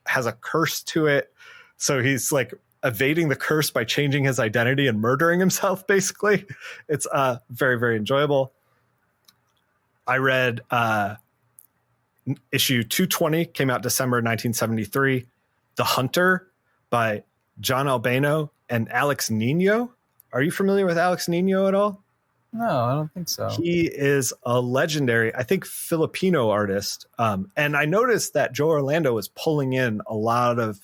has a curse to it. So he's like evading the curse by changing his identity and murdering himself, basically. It's very, very enjoyable. I read issue 220, came out December 1973. The Hunter by John Albano and Alex Nino. Are you familiar with Alex Nino at all? No, I don't think so. He is a legendary, I think, Filipino artist. And I noticed that Joe Orlando is pulling in a lot of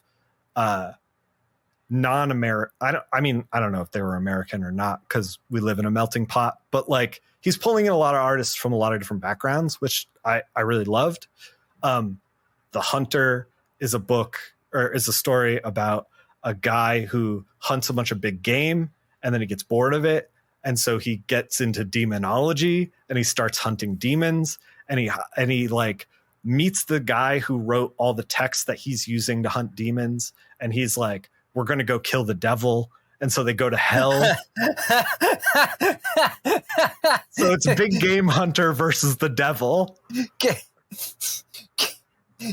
non-American. I don't know if they were American or not because we live in a melting pot, but like he's pulling in a lot of artists from a lot of different backgrounds, which I really loved. The Hunter is a book or is a story about a guy who hunts a bunch of big game and then he gets bored of it. And so he gets into demonology and he starts hunting demons and he like meets the guy who wrote all the texts that he's using to hunt demons. And he's like, we're going to go kill the devil. And so they go to hell. So it's big game hunter versus the devil.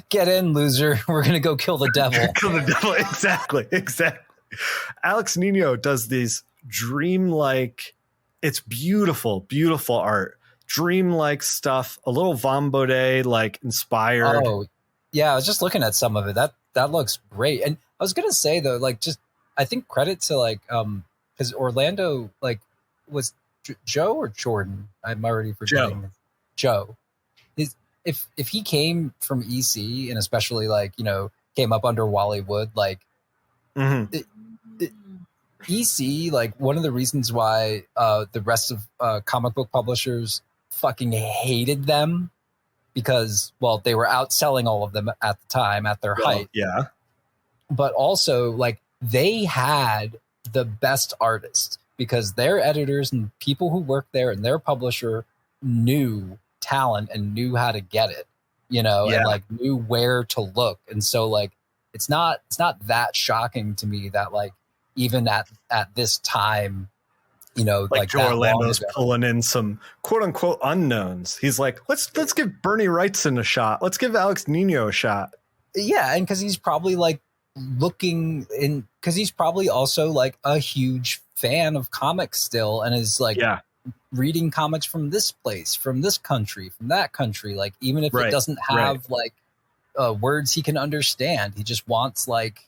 Get in, loser. We're going to go kill the devil. Kill the devil. Exactly. Alex Nino does these dreamlike, it's beautiful, beautiful art. Dreamlike stuff, a little Vambode like inspired. Oh, yeah. I was just looking at some of it. That looks great. And I was gonna say though, like, just I think credit to like because Orlando like was Joe or Jordan. I'm already forgetting. Joe. If he came from EC and especially like came up under Wally Wood, like EC, like one of the reasons why the rest of comic book publishers fucking hated them because, well, they were outselling all of them at the time at their height. Yeah. But also, like, they had the best artists because their editors and people who worked there and their publisher knew talent and knew how to get it, and like knew where to look. And so, like, it's not that shocking to me that like even at this time, like Joe Orlando's pulling in some quote unquote unknowns. He's like, let's give Bernie Wrightson a shot. Let's give Alex Nino a shot. Yeah, and because he's probably like looking in, because he's probably also like a huge fan of comics still, and is like reading comics from this place, from this country, from that country. Like even if it doesn't have like words he can understand, he just wants like,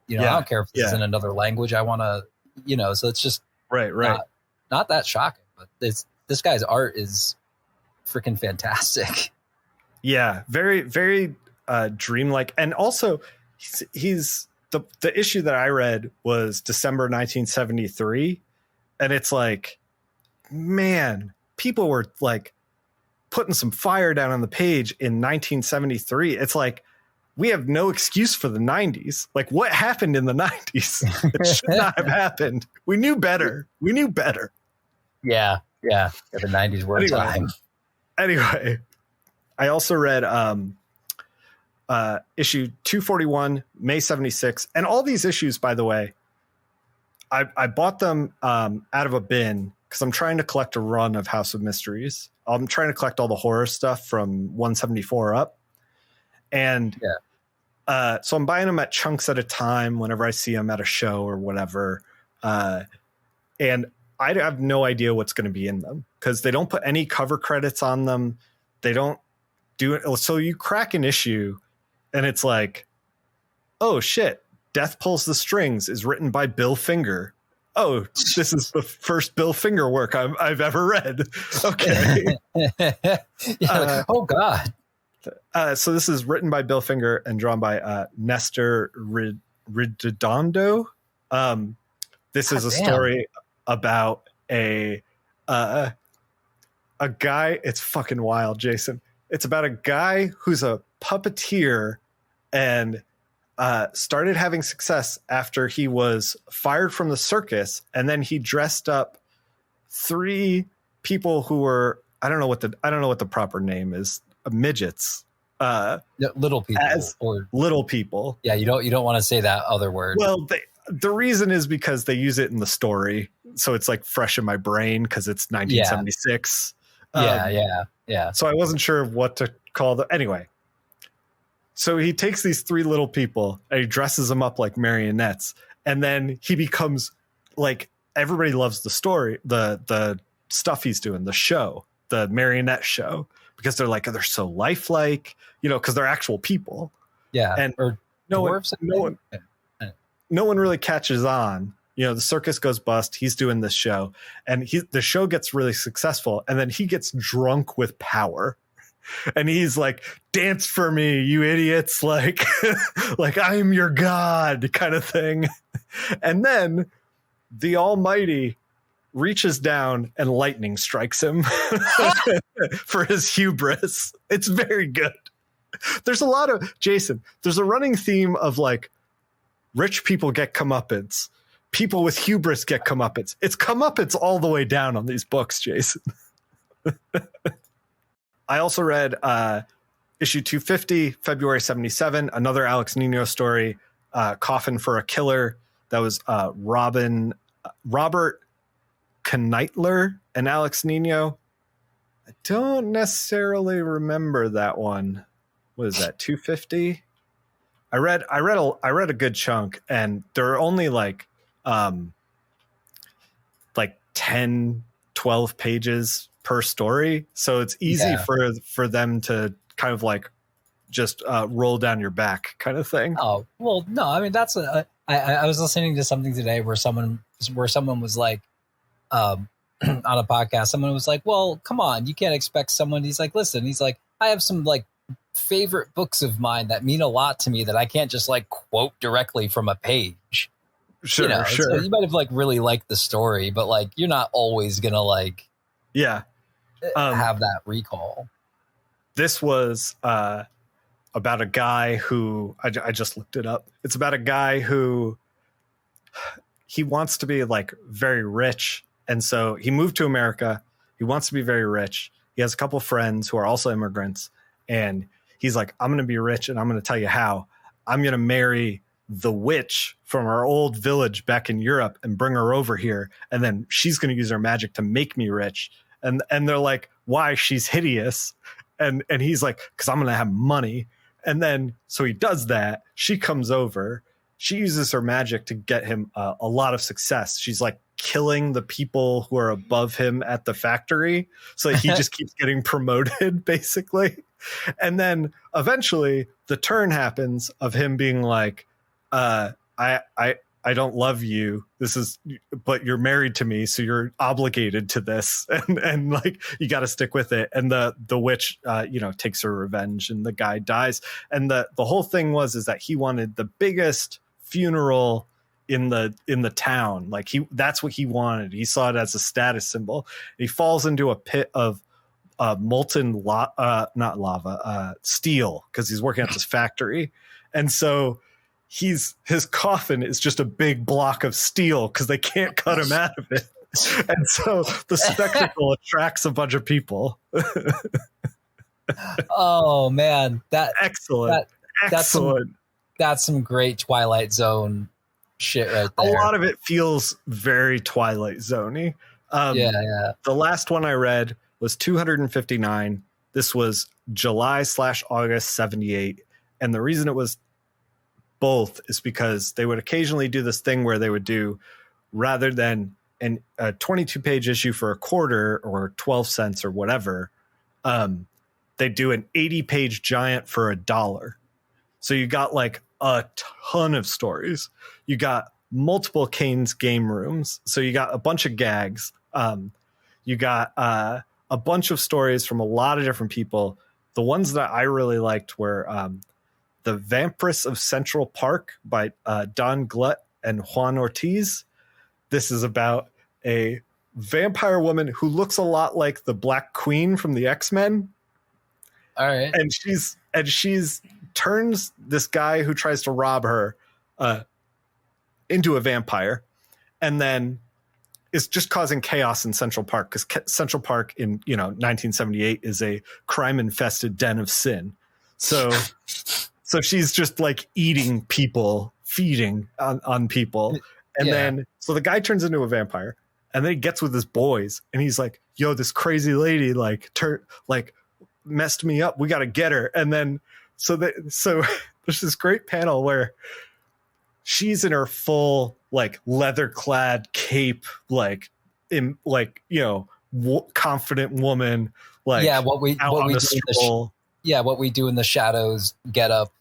I don't care if it's in another language. I want to, so it's just not that shocking. But this guy's art is freaking fantastic. Yeah, very very dreamlike, and also he's the issue that I read was December 1973, and it's like, man, people were like putting some fire down on the page in 1973. It's like, we have no excuse for the 90s. Like, what happened in the 90s? It should not have happened. We knew better. Yeah. The 90s were a time. Anyway, I also read issue 241, May 76. And all these issues, by the way, I bought them out of a bin because I'm trying to collect a run of House of Mysteries. I'm trying to collect all the horror stuff from 174 up. And so I'm buying them at chunks at a time whenever I see them at a show or whatever. And I have no idea what's going to be in them because they don't put any cover credits on them. They don't do it. So you crack an issue and it's like, oh shit, Death Pulls the Strings is written by Bill Finger. Oh, this is the first Bill Finger work I've ever read. Okay. Oh God. So this is written by Bill Finger and drawn by Nestor Redondo. This is a story about a guy. It's fucking wild, Jason. It's about a guy who's a puppeteer and started having success after he was fired from the circus, and then he dressed up 3 people who were I don't know what the proper name is. Midgets, little people, or little people. Yeah, you don't want to say that other word. Well, the reason is because they use it in the story, so it's like fresh in my brain because it's 1976. Yeah. So I wasn't sure what to call them. Anyway, so he takes these 3 little people and he dresses them up like marionettes, and then he becomes like, everybody loves the story, the stuff he's doing, the show, the marionette show. Because they're so lifelike, because they're actual people. Yeah. And or no one really catches on the circus goes bust. He's doing this show, and the show gets really successful, and then he gets drunk with power. And he's like, dance for me, you idiots. Like, like I am your God kind of thing. And then the Almighty reaches down and lightning strikes him for his hubris. It's very good. There's a lot of Jason. There's a running theme of like rich people get comeuppance. People with hubris get comeuppance. It's comeuppance all the way down on these books, Jason. I also read issue 250, February 77, another Alex Nino story, Coffin for a Killer. That was Robert Kneitler and Alex Nino. I don't necessarily remember that one. What is that, 250? I read a good chunk, and there are only like 10, 12 pages per story, so it's easy for them to kind of like just roll down your back kind of thing. Oh well, no, I mean that's I was listening to something today where someone was like on a podcast, someone was like, well, come on, you can't expect someone. He's like, listen, he's like, I have some like favorite books of mine that mean a lot to me that I can't just like quote directly from a page. Sure. So you might have like really liked the story, but like you're not always gonna like have that recall. This was about a guy who I just looked it up. It's about a guy who he wants to be like very rich, and so he moved to America. He wants to be very rich. He has a couple friends who are also immigrants, and he's like, I'm going to be rich, and I'm going to tell you how. I'm going to marry the witch from our old village back in Europe and bring her over here, and then she's going to use her magic to make me rich. And they're like, why? She's hideous. And he's like, because I'm going to have money. And then so he does that. She comes over. She uses her magic to get him a lot of success. She's like killing the people who are above him at the factory, so that he just keeps getting promoted, basically. And then eventually the turn happens of him being like, I don't love you. But you're married to me, so you're obligated to this, and like you got to stick with it. And the witch, takes her revenge, and the guy dies. And the whole thing is that he wanted the biggest funeral in the town. Like that's what he wanted. He saw it as a status symbol. He falls into a pit of molten steel, because he's working at this factory, and so his coffin is just a big block of steel because they can't cut him out of it. And so the spectacle attracts a bunch of people. Oh man, excellent. That's some great Twilight Zone shit right there. A lot of it feels very Twilight Zone-y. The last one I read was 259. This was July/August 78. And the reason it was both is because they would occasionally do this thing where they would do, rather than a 22-page issue for a quarter or 12 cents or whatever, they do an 80-page giant for $1. So you got like a ton of stories. You got multiple Kane's game rooms. So you got a bunch of gags. You got a bunch of stories from a lot of different people. The ones that I really liked were The Vampiress of Central Park by Don Glut and Juan Ortiz. This is about a vampire woman who looks a lot like the Black Queen from the X-Men. All right. And she's turns this guy who tries to rob her into a vampire, and then is just causing chaos in Central Park, because Central Park in 1978 is a crime-infested den of sin. So she's just like eating people, feeding on people. And then, so the guy turns into a vampire, and then he gets with his boys, and he's like, yo, this crazy lady, messed me up. We got to get her. And then, so there's this great panel where she's in her full, like, leather clad cape, confident woman, what we do in the shadows get up.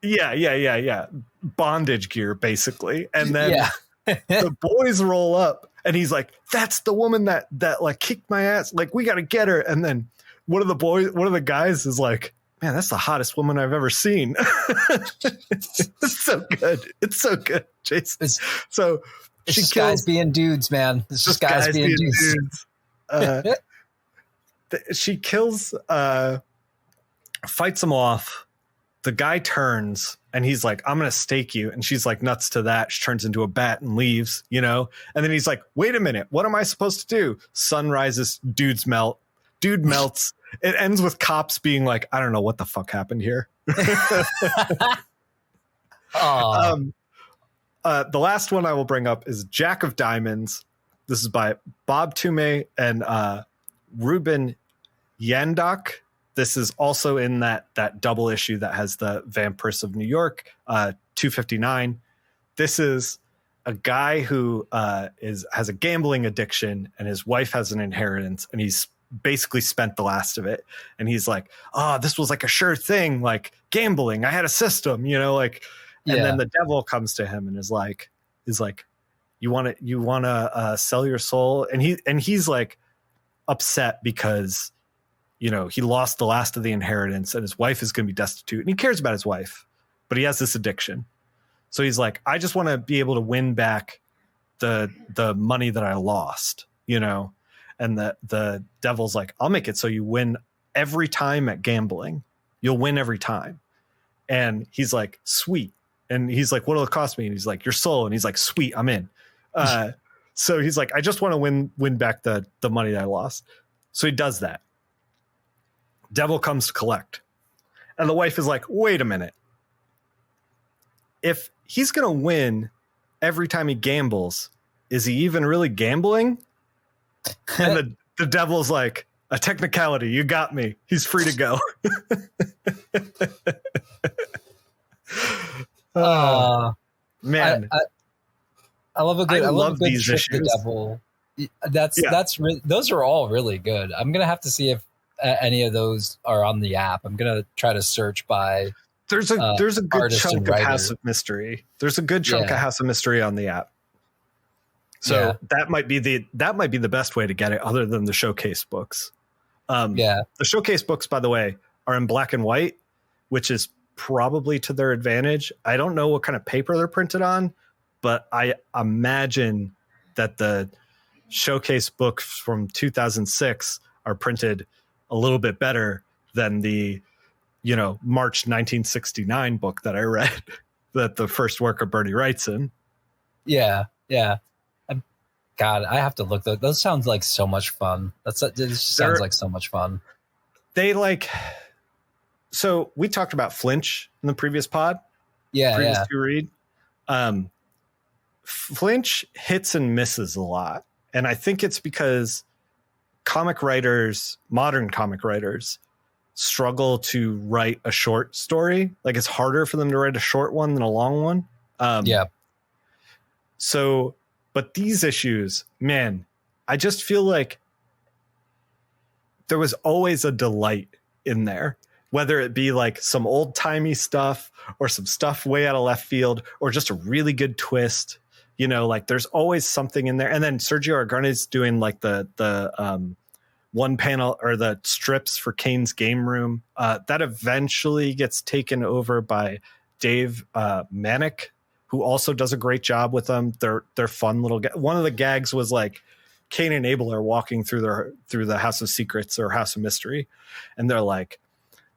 Yeah. Bondage gear, basically. And then The boys roll up and he's like, that's the woman that like kicked my ass. Like, we got to get her. And then one of the guys is like, man, that's the hottest woman I've ever seen. It's so good. It's so good, Jason. So it's just guys being dudes, man. It's just guys being dudes. She kills, fights him off. The guy turns and he's like, I'm going to stake you. And she's like, nuts to that. She turns into a bat and leaves, you know? And then he's like, wait a minute. What am I supposed to do? Sun rises, dude melts. It ends with cops being like, I don't know what the fuck happened here. The last one I will bring up is Jack of Diamonds. This is by Bob Toomey and Ruben Yandok. This is also in that double issue that has the Vampiress of New York, 259. This is a guy who has a gambling addiction, and his wife has an inheritance, and he's basically spent the last of it. And he's like, oh, this was like a sure thing, like gambling. I had a system, you know, like. And then the devil comes to him and is like, you want to sell your soul? And he's like upset because, you know, he lost the last of the inheritance and his wife is going to be destitute, and he cares about his wife, but he has this addiction. So he's like, I just want to be able to win back the money that I lost, you know? And the devil's like, I'll make it so you win every time at gambling. You'll win every time. And he's like, sweet. And he's like, what'll it cost me? And he's like, your soul. And he's like, sweet, I'm in. So he's like, I just want to win back the money that I lost. So he does that. Devil comes to collect. And the wife is like, wait a minute. If he's going to win every time he gambles, is he even really gambling? And the devil's like, a technicality, you got me. He's free to go. Man, I love a good. I love these issues. The devil. Those are all really good. I'm gonna have to see if any of those are on the app. I'm gonna try to search by. There's a good chunk of House of Mystery. There's a good chunk of House of Mystery on the app. So that might be the best way to get it, other than the showcase books. The showcase books, by the way, are in black and white, which is probably to their advantage. I don't know what kind of paper they're printed on, but I imagine that the showcase books from 2006 are printed a little bit better than the, you know, March 1969 book that I read, that the first work of Bernie writes in. Yeah. God, I have to look. Those sounds like so much fun. Sounds like so much fun. They like. So we talked about Flinch in the previous pod. Previous to read. Flinch hits and misses a lot, and I think it's because modern comic writers, struggle to write a short story. Like, it's harder for them to write a short one than a long one. So. But these issues, man, I just feel like there was always a delight in there, whether it be like some old timey stuff or some stuff way out of left field or just a really good twist. You know, like there's always something in there. And then Sergio Argoni's doing like the one panel or the strips for Kane's Game Room. That eventually gets taken over by Dave Manick, who also does a great job with them. They're fun little. One of the gags was like Kane and Abel are walking through the House of Secrets or House of Mystery, and they're like,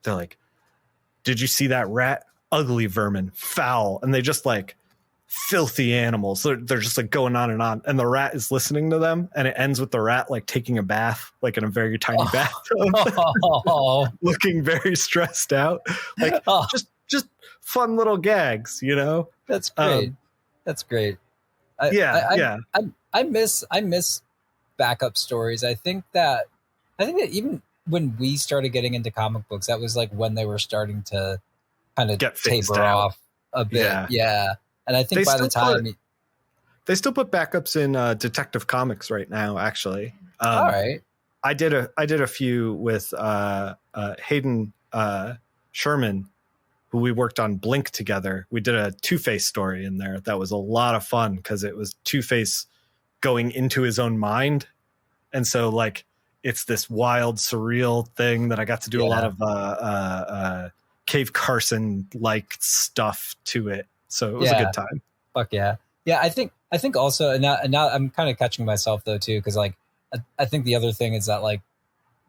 did you see that rat? Ugly vermin, foul, and they just like filthy animals. They're just like going on, and the rat is listening to them, and it ends with the rat like taking a bath, like in a very tiny bathtub, looking very stressed out, like just fun little gags, you know. That's great. That's great. I miss backup stories. I think that even when we started getting into comic books, that was like when they were starting to kind of taper off a bit. Yeah. And I think by the time they still put backups in Detective Comics right now, actually. All right. I did a few with Hayden Sherman, who we worked on Blink together. We did a Two-Face story in there that was a lot of fun because it was Two-Face going into his own mind. And so like it's this wild, surreal thing that I got to do a lot of Cave Carson like stuff to it. So it was a good time. Fuck yeah. Yeah, I think also, and now I'm kind of catching myself though too, because like I think the other thing is that like,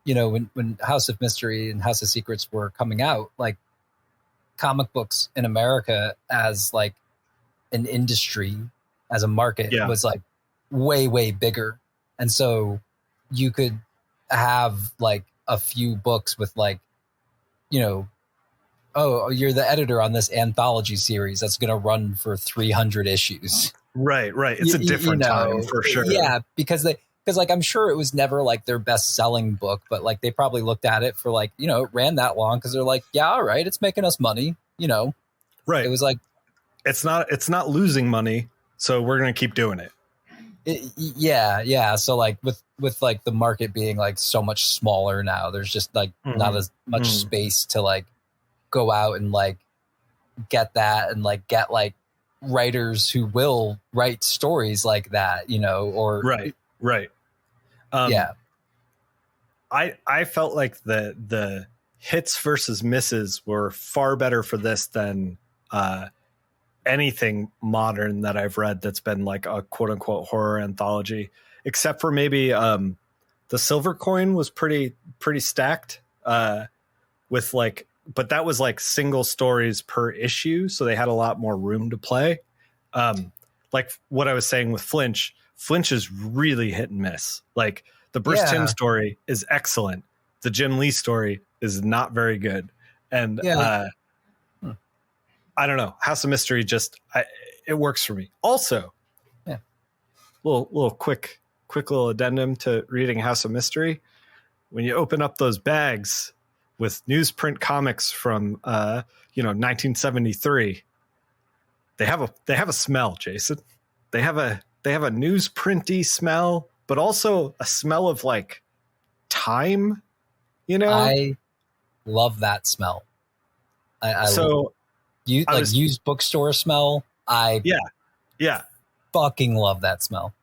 you know, when House of Mystery and House of Secrets were coming out, like comic books in America as like an industry, as a market was like way bigger, and so you could have like a few books with like, you know, oh, you're the editor on this anthology series that's going to run for 300 issues. Right. It's a different time for sure. Yeah, because like I'm sure it was never like their best selling book, but like they probably looked at it for like, you know, it ran that long because they're like, yeah, all right, it's making us money, you know. Right. It was like it's not losing money, so we're going to keep doing it. Yeah. So like with like the market being like so much smaller now, there's just like not as much space to like go out and like get that and like get like writers who will write stories like that, you know, or right. I felt like the hits versus misses were far better for this than anything modern that I've read that's been like a quote unquote horror anthology, except for maybe the Silver Coin was pretty stacked with like, but that was like single stories per issue, so they had a lot more room to play. Like what I was saying with Flinch is really hit and miss. Like the Bruce Timm story is excellent. The Jim Lee story is not very good. And I don't know. House of Mystery it works for me. Also, little quick little addendum to reading House of Mystery. When you open up those bags with newsprint comics from 1973, they have a smell, Jason. They have a newsprinty smell, but also a smell of like time. You know, I love that smell. Used bookstore smell. Yeah. Fucking love that smell.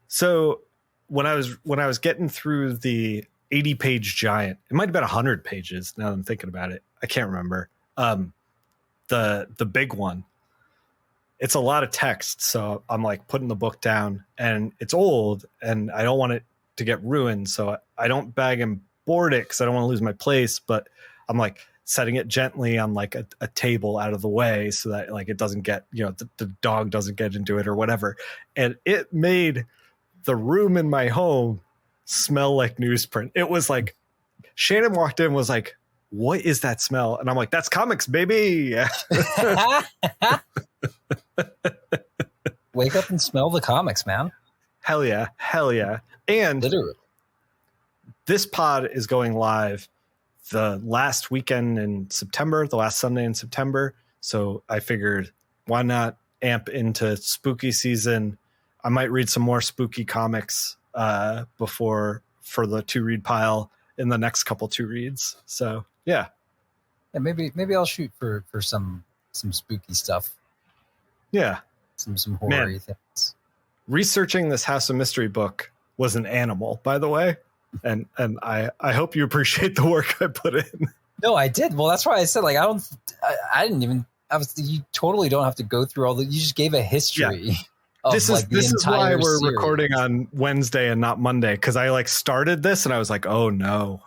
So when I was getting through the 80-page giant, it might have been 100 pages. Now that I'm thinking about it, I can't remember. The big one. It's a lot of text, so I'm like putting the book down, and it's old, and I don't want it to get ruined, so I don't bag and board it because I don't want to lose my place. But I'm like setting it gently on like a table out of the way so that like it doesn't get, you know, the dog doesn't get into it or whatever. And it made the room in my home smell like newsprint. It was like Shannon walked in, was like, "What is that smell?" And I'm like, "That's comics, baby." Wake up and smell the comics, man. Hell yeah. And literally, this pod is going live the last weekend in September, the last Sunday in September. So I figured, why not amp into spooky season? I might read some more spooky comics for the to read pile in the next couple to reads. So yeah, maybe I'll shoot for some spooky stuff. Yeah, some horror things. Researching this House of Mystery book was an animal, by the way. And I hope you appreciate the work I put in. No, I did. Well, that's why I said, like, you totally don't have to go through all the, you just gave a history. Yeah. Of, this like, is why we're series. Recording on Wednesday and not Monday. Cause I like started this and I was like, oh no.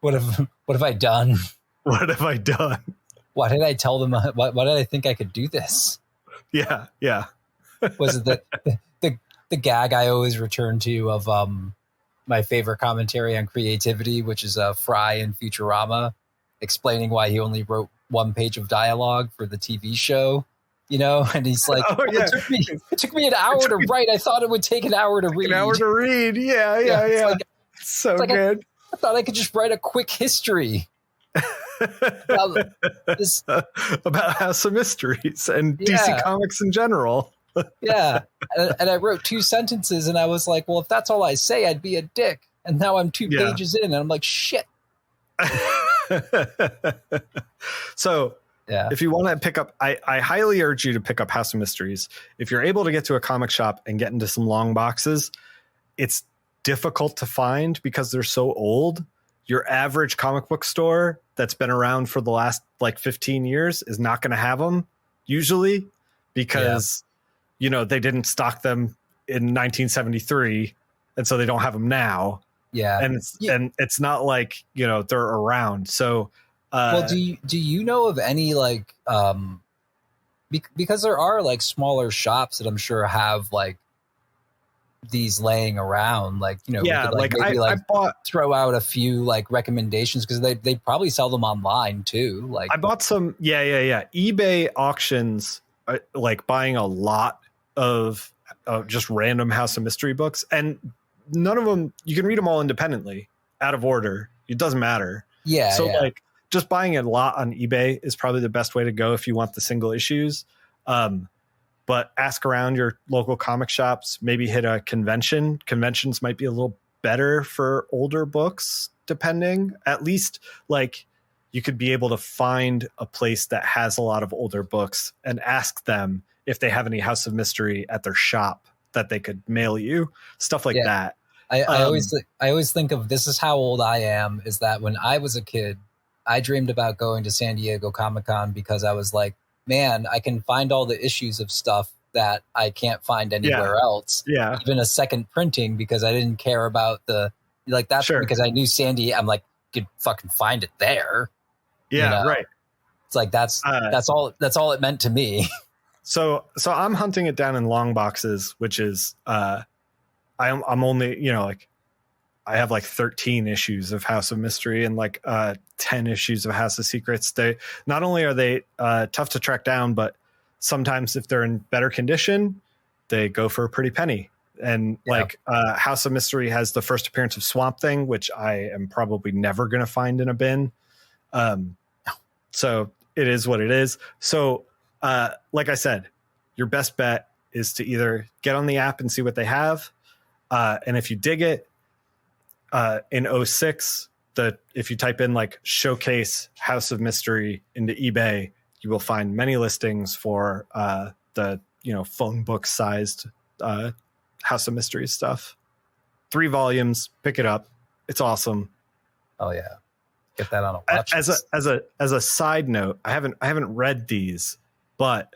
What have I done? What have I done? Why did I tell them? Why did I think I could do this? Yeah. Was it the gag I always return to of my favorite commentary on creativity, which is Fry in Futurama, explaining why he only wrote one page of dialogue for the TV show, you know? And he's like, it took me an hour to write. I thought it would take an hour to read. An hour to read. Yeah. It's so like good. I thought I could just write a quick history. about House of Mysteries and DC Comics in general. Yeah. And I wrote 2 sentences and I was like, well, if that's all I say, I'd be a dick. And now I'm 2 pages in and I'm like, shit. So Yeah. if you want to pick up, I highly urge you to pick up House of Mysteries. If you're able to get to a comic shop and get into some long boxes, it's difficult to find because they're so old. Your average comic book store that's been around for the last like 15 years is not going to have them usually because, you know, they didn't stock them in 1973. And so they don't have them now. Yeah. And it's not like, you know, they're around. So, well, do you know of any like, because there are like smaller shops that I'm sure have like these laying around, like, you know, yeah, we could, maybe I bought, throw out a few like recommendations because they probably sell them online too. Like I bought some, eBay auctions, like buying a lot of just random House of Mystery books, and none of them, you can read them all independently, out of order. It doesn't matter. Yeah. So like just buying a lot on eBay is probably the best way to go if you want the single issues. But ask around your local comic shops, maybe hit a convention. Conventions might be a little better for older books, depending. At least like you could be able to find a place that has a lot of older books and ask them if they have any House of Mystery at their shop that they could mail you, stuff like that. I always think of, this is how old I am, is that when I was a kid, I dreamed about going to San Diego Comic-Con because I was like, man, I can find all the issues of stuff that I can't find anywhere else. Yeah. Even a second printing, because I didn't care about that's because I knew Sandy, I'm like, could fucking find it there. Yeah, you know? Right. It's like, that's all it meant to me. So I'm hunting it down in long boxes, which is, I'm only, you know, like I have like 13 issues of House of Mystery and like 10 issues of House of Secrets. They not only are they tough to track down, but sometimes if they're in better condition, they go for a pretty penny. And like House of Mystery has the first appearance of Swamp Thing, which I am probably never going to find in a bin. So it is what it is. So like I said, your best bet is to either get on the app and see what they have. And if you dig it, in 06, if you type in like showcase House of Mystery into eBay, you will find many listings for the, you know, phone book sized House of Mystery stuff. 3 volumes, pick it up. It's awesome. Oh yeah. Get that on a watch. As a side note, I haven't read these, but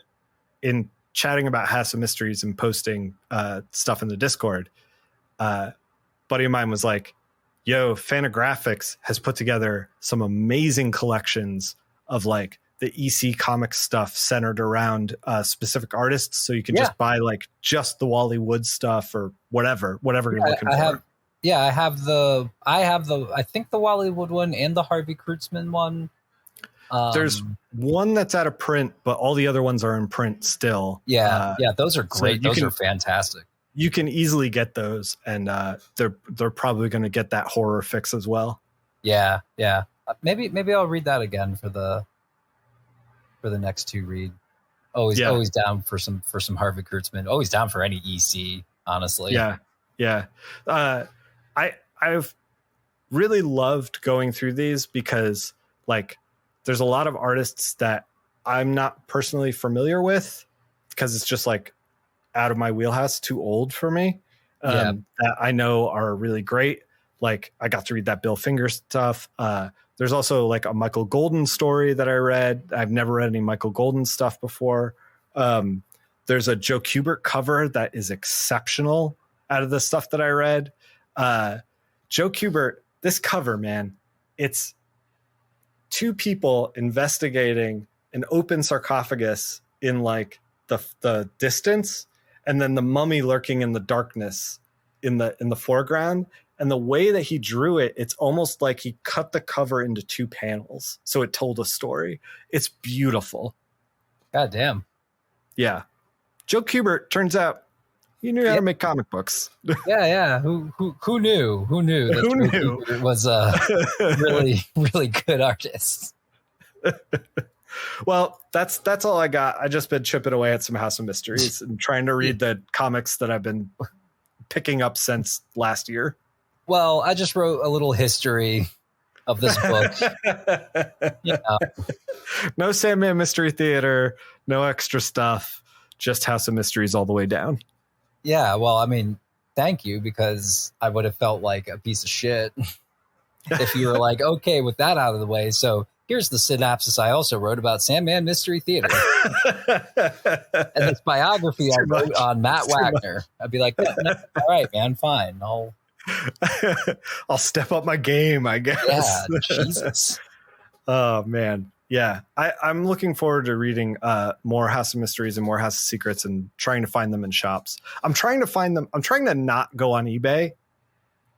in chatting about House of Mysteries and posting stuff in the Discord, buddy of mine was like, yo, Fantagraphics has put together some amazing collections of like the EC comic stuff centered around specific artists. So you can just buy like just the Wally Wood stuff or whatever you're looking for. I think the Wally Wood one and the Harvey Kurtzman one. There's one that's out of print, but all the other ones are in print still. Those are great. So those are fantastic. You can easily get those, and they're probably going to get that horror fix as well. Yeah. Maybe I'll read that again for the next 2 read. Always down for some Harvey Kurtzman. Always down for any EC, honestly. Yeah. I've really loved going through these because like there's a lot of artists that I'm not personally familiar with because it's just like out of my wheelhouse, too old for me. That I know are really great. Like I got to read that Bill Finger stuff. There's also like a Michael Golden story that I read. I've never read any Michael Golden stuff before. There's a Joe Kubert cover that is exceptional out of the stuff that I read. Joe Kubert, this cover, man, it's 2 people investigating an open sarcophagus in like the distance, and then the mummy lurking in the darkness in the foreground. And the way that he drew it, it's almost like he cut the cover into 2 panels. So it told a story. It's beautiful. God damn. Yeah. Joe Kubert, turns out he knew how to make comic books. Yeah. Who knew? Who knew that Who Joe knew? Kubert was a really, really good artist? Well, that's all I got. I just been chipping away at some House of Mysteries and trying to read the comics that I've been picking up since last year. Well, I just wrote a little history of this book. You know. No Sandman Mystery Theater, no extra stuff, just House of Mysteries all the way down. Yeah, well, I mean, thank you, because I would have felt like a piece of shit if you were like, okay, with that out of the way. So here's the synopsis I also wrote about Sandman Mystery Theater. And this biography I wrote on Matt Wagner. I'd be like, no, all right, man, fine. I'll step up my game, I guess. Yeah, Jesus. Oh, man. Yeah, I'm looking forward to reading more House of Mysteries and more House of Secrets and trying to find them in shops. I'm trying to find them. I'm trying to not go on eBay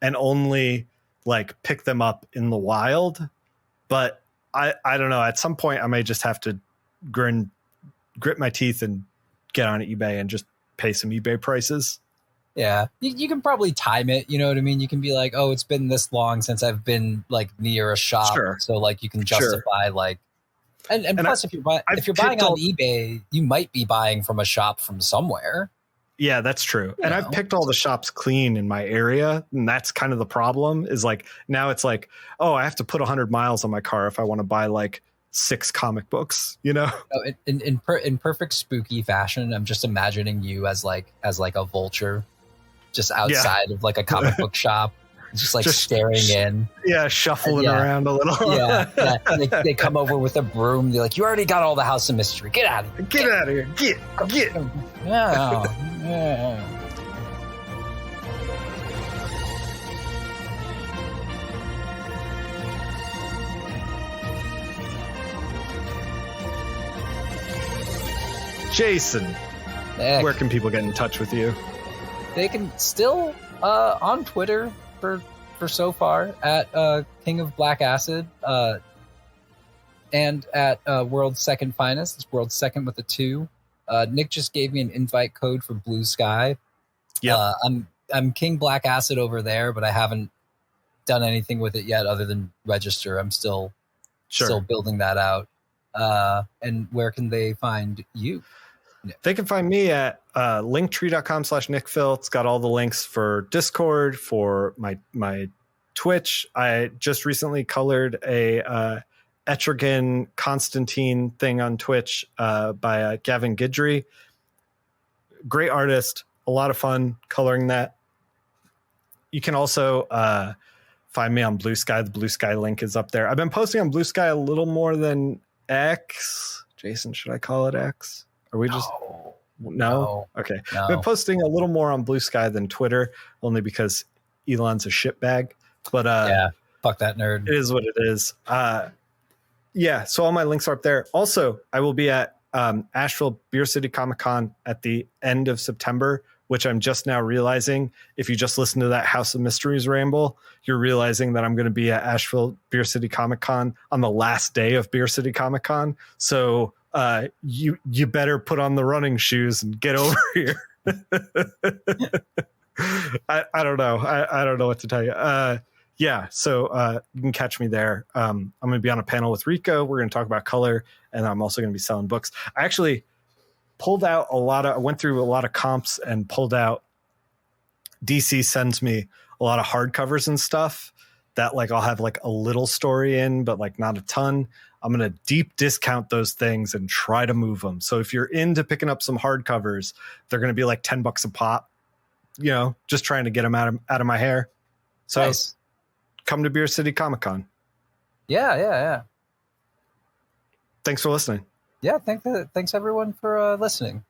and only like pick them up in the wild. But I don't know. At some point, I may just have to grit my teeth and get on eBay and just pay some eBay prices. Yeah, you can probably time it. You know what I mean? You can be like, oh, it's been this long since I've been like near a shop. Sure. So like you can justify like. And plus, if you're buying on eBay, you might be buying from a shop from somewhere. Yeah, that's true. And I've picked all the shops clean in my area, and that's kind of the problem. Is like now it's like, oh, I have to put 100 miles on my car if I want to buy like 6 comic books. You know, in perfect spooky fashion, I'm just imagining you as like a vulture, just outside of like a comic book shop. Just staring in. Yeah, shuffling around a little. Yeah. They come over with a broom. They're like, you already got all the House of Mystery. Get out of here. Get out of here. Get. Yeah. Jason, where can people get in touch with you? They can still on Twitter for so far at King of Black Acid and at World's Second Finest. It's World's Second with a 2. Nick just gave me an invite code for Blue Sky. Yeah, I'm King Black Acid over there, but I haven't done anything with it yet other than register. I'm still building that out. And where can they find you? They can find me at linktree.com/Nickfil. It's got all the links for Discord, for my Twitch. I just recently colored a Etrigan Constantine thing on Twitch by Gavin Guidry. Great artist. A lot of fun coloring that. You can also find me on Blue Sky. The Blue Sky link is up there. I've been posting on Blue Sky a little more than X. Jason, should I call it X? Are we just no? Okay. No. I've been posting a little more on Blue Sky than Twitter, only because Elon's a shitbag. But yeah, fuck that nerd. It is what it is. Yeah, so all my links are up there. Also, I will be at Asheville Beer City Comic Con at the end of September, which I'm just now realizing. If you just listen to that House of Mysteries ramble, you're realizing that I'm going to be at Asheville Beer City Comic Con on the last day of Beer City Comic Con. So you better put on the running shoes and get over here. I don't know. I don't know what to tell you. Yeah, so you can catch me there. I'm going to be on a panel with Rico. We're going to talk about color, and I'm also going to be selling books. I actually pulled out I went through a lot of comps and pulled out. DC sends me a lot of hardcovers and stuff that like I'll have like a little story in, but like not a ton. I'm going to deep discount those things and try to move them. So if you're into picking up some hardcovers, they're going to be like $10 a pop, just trying to get them out of my hair. So nice. Come to Beer City Comic Con. Yeah. Thanks for listening. Yeah. Thanks everyone for listening.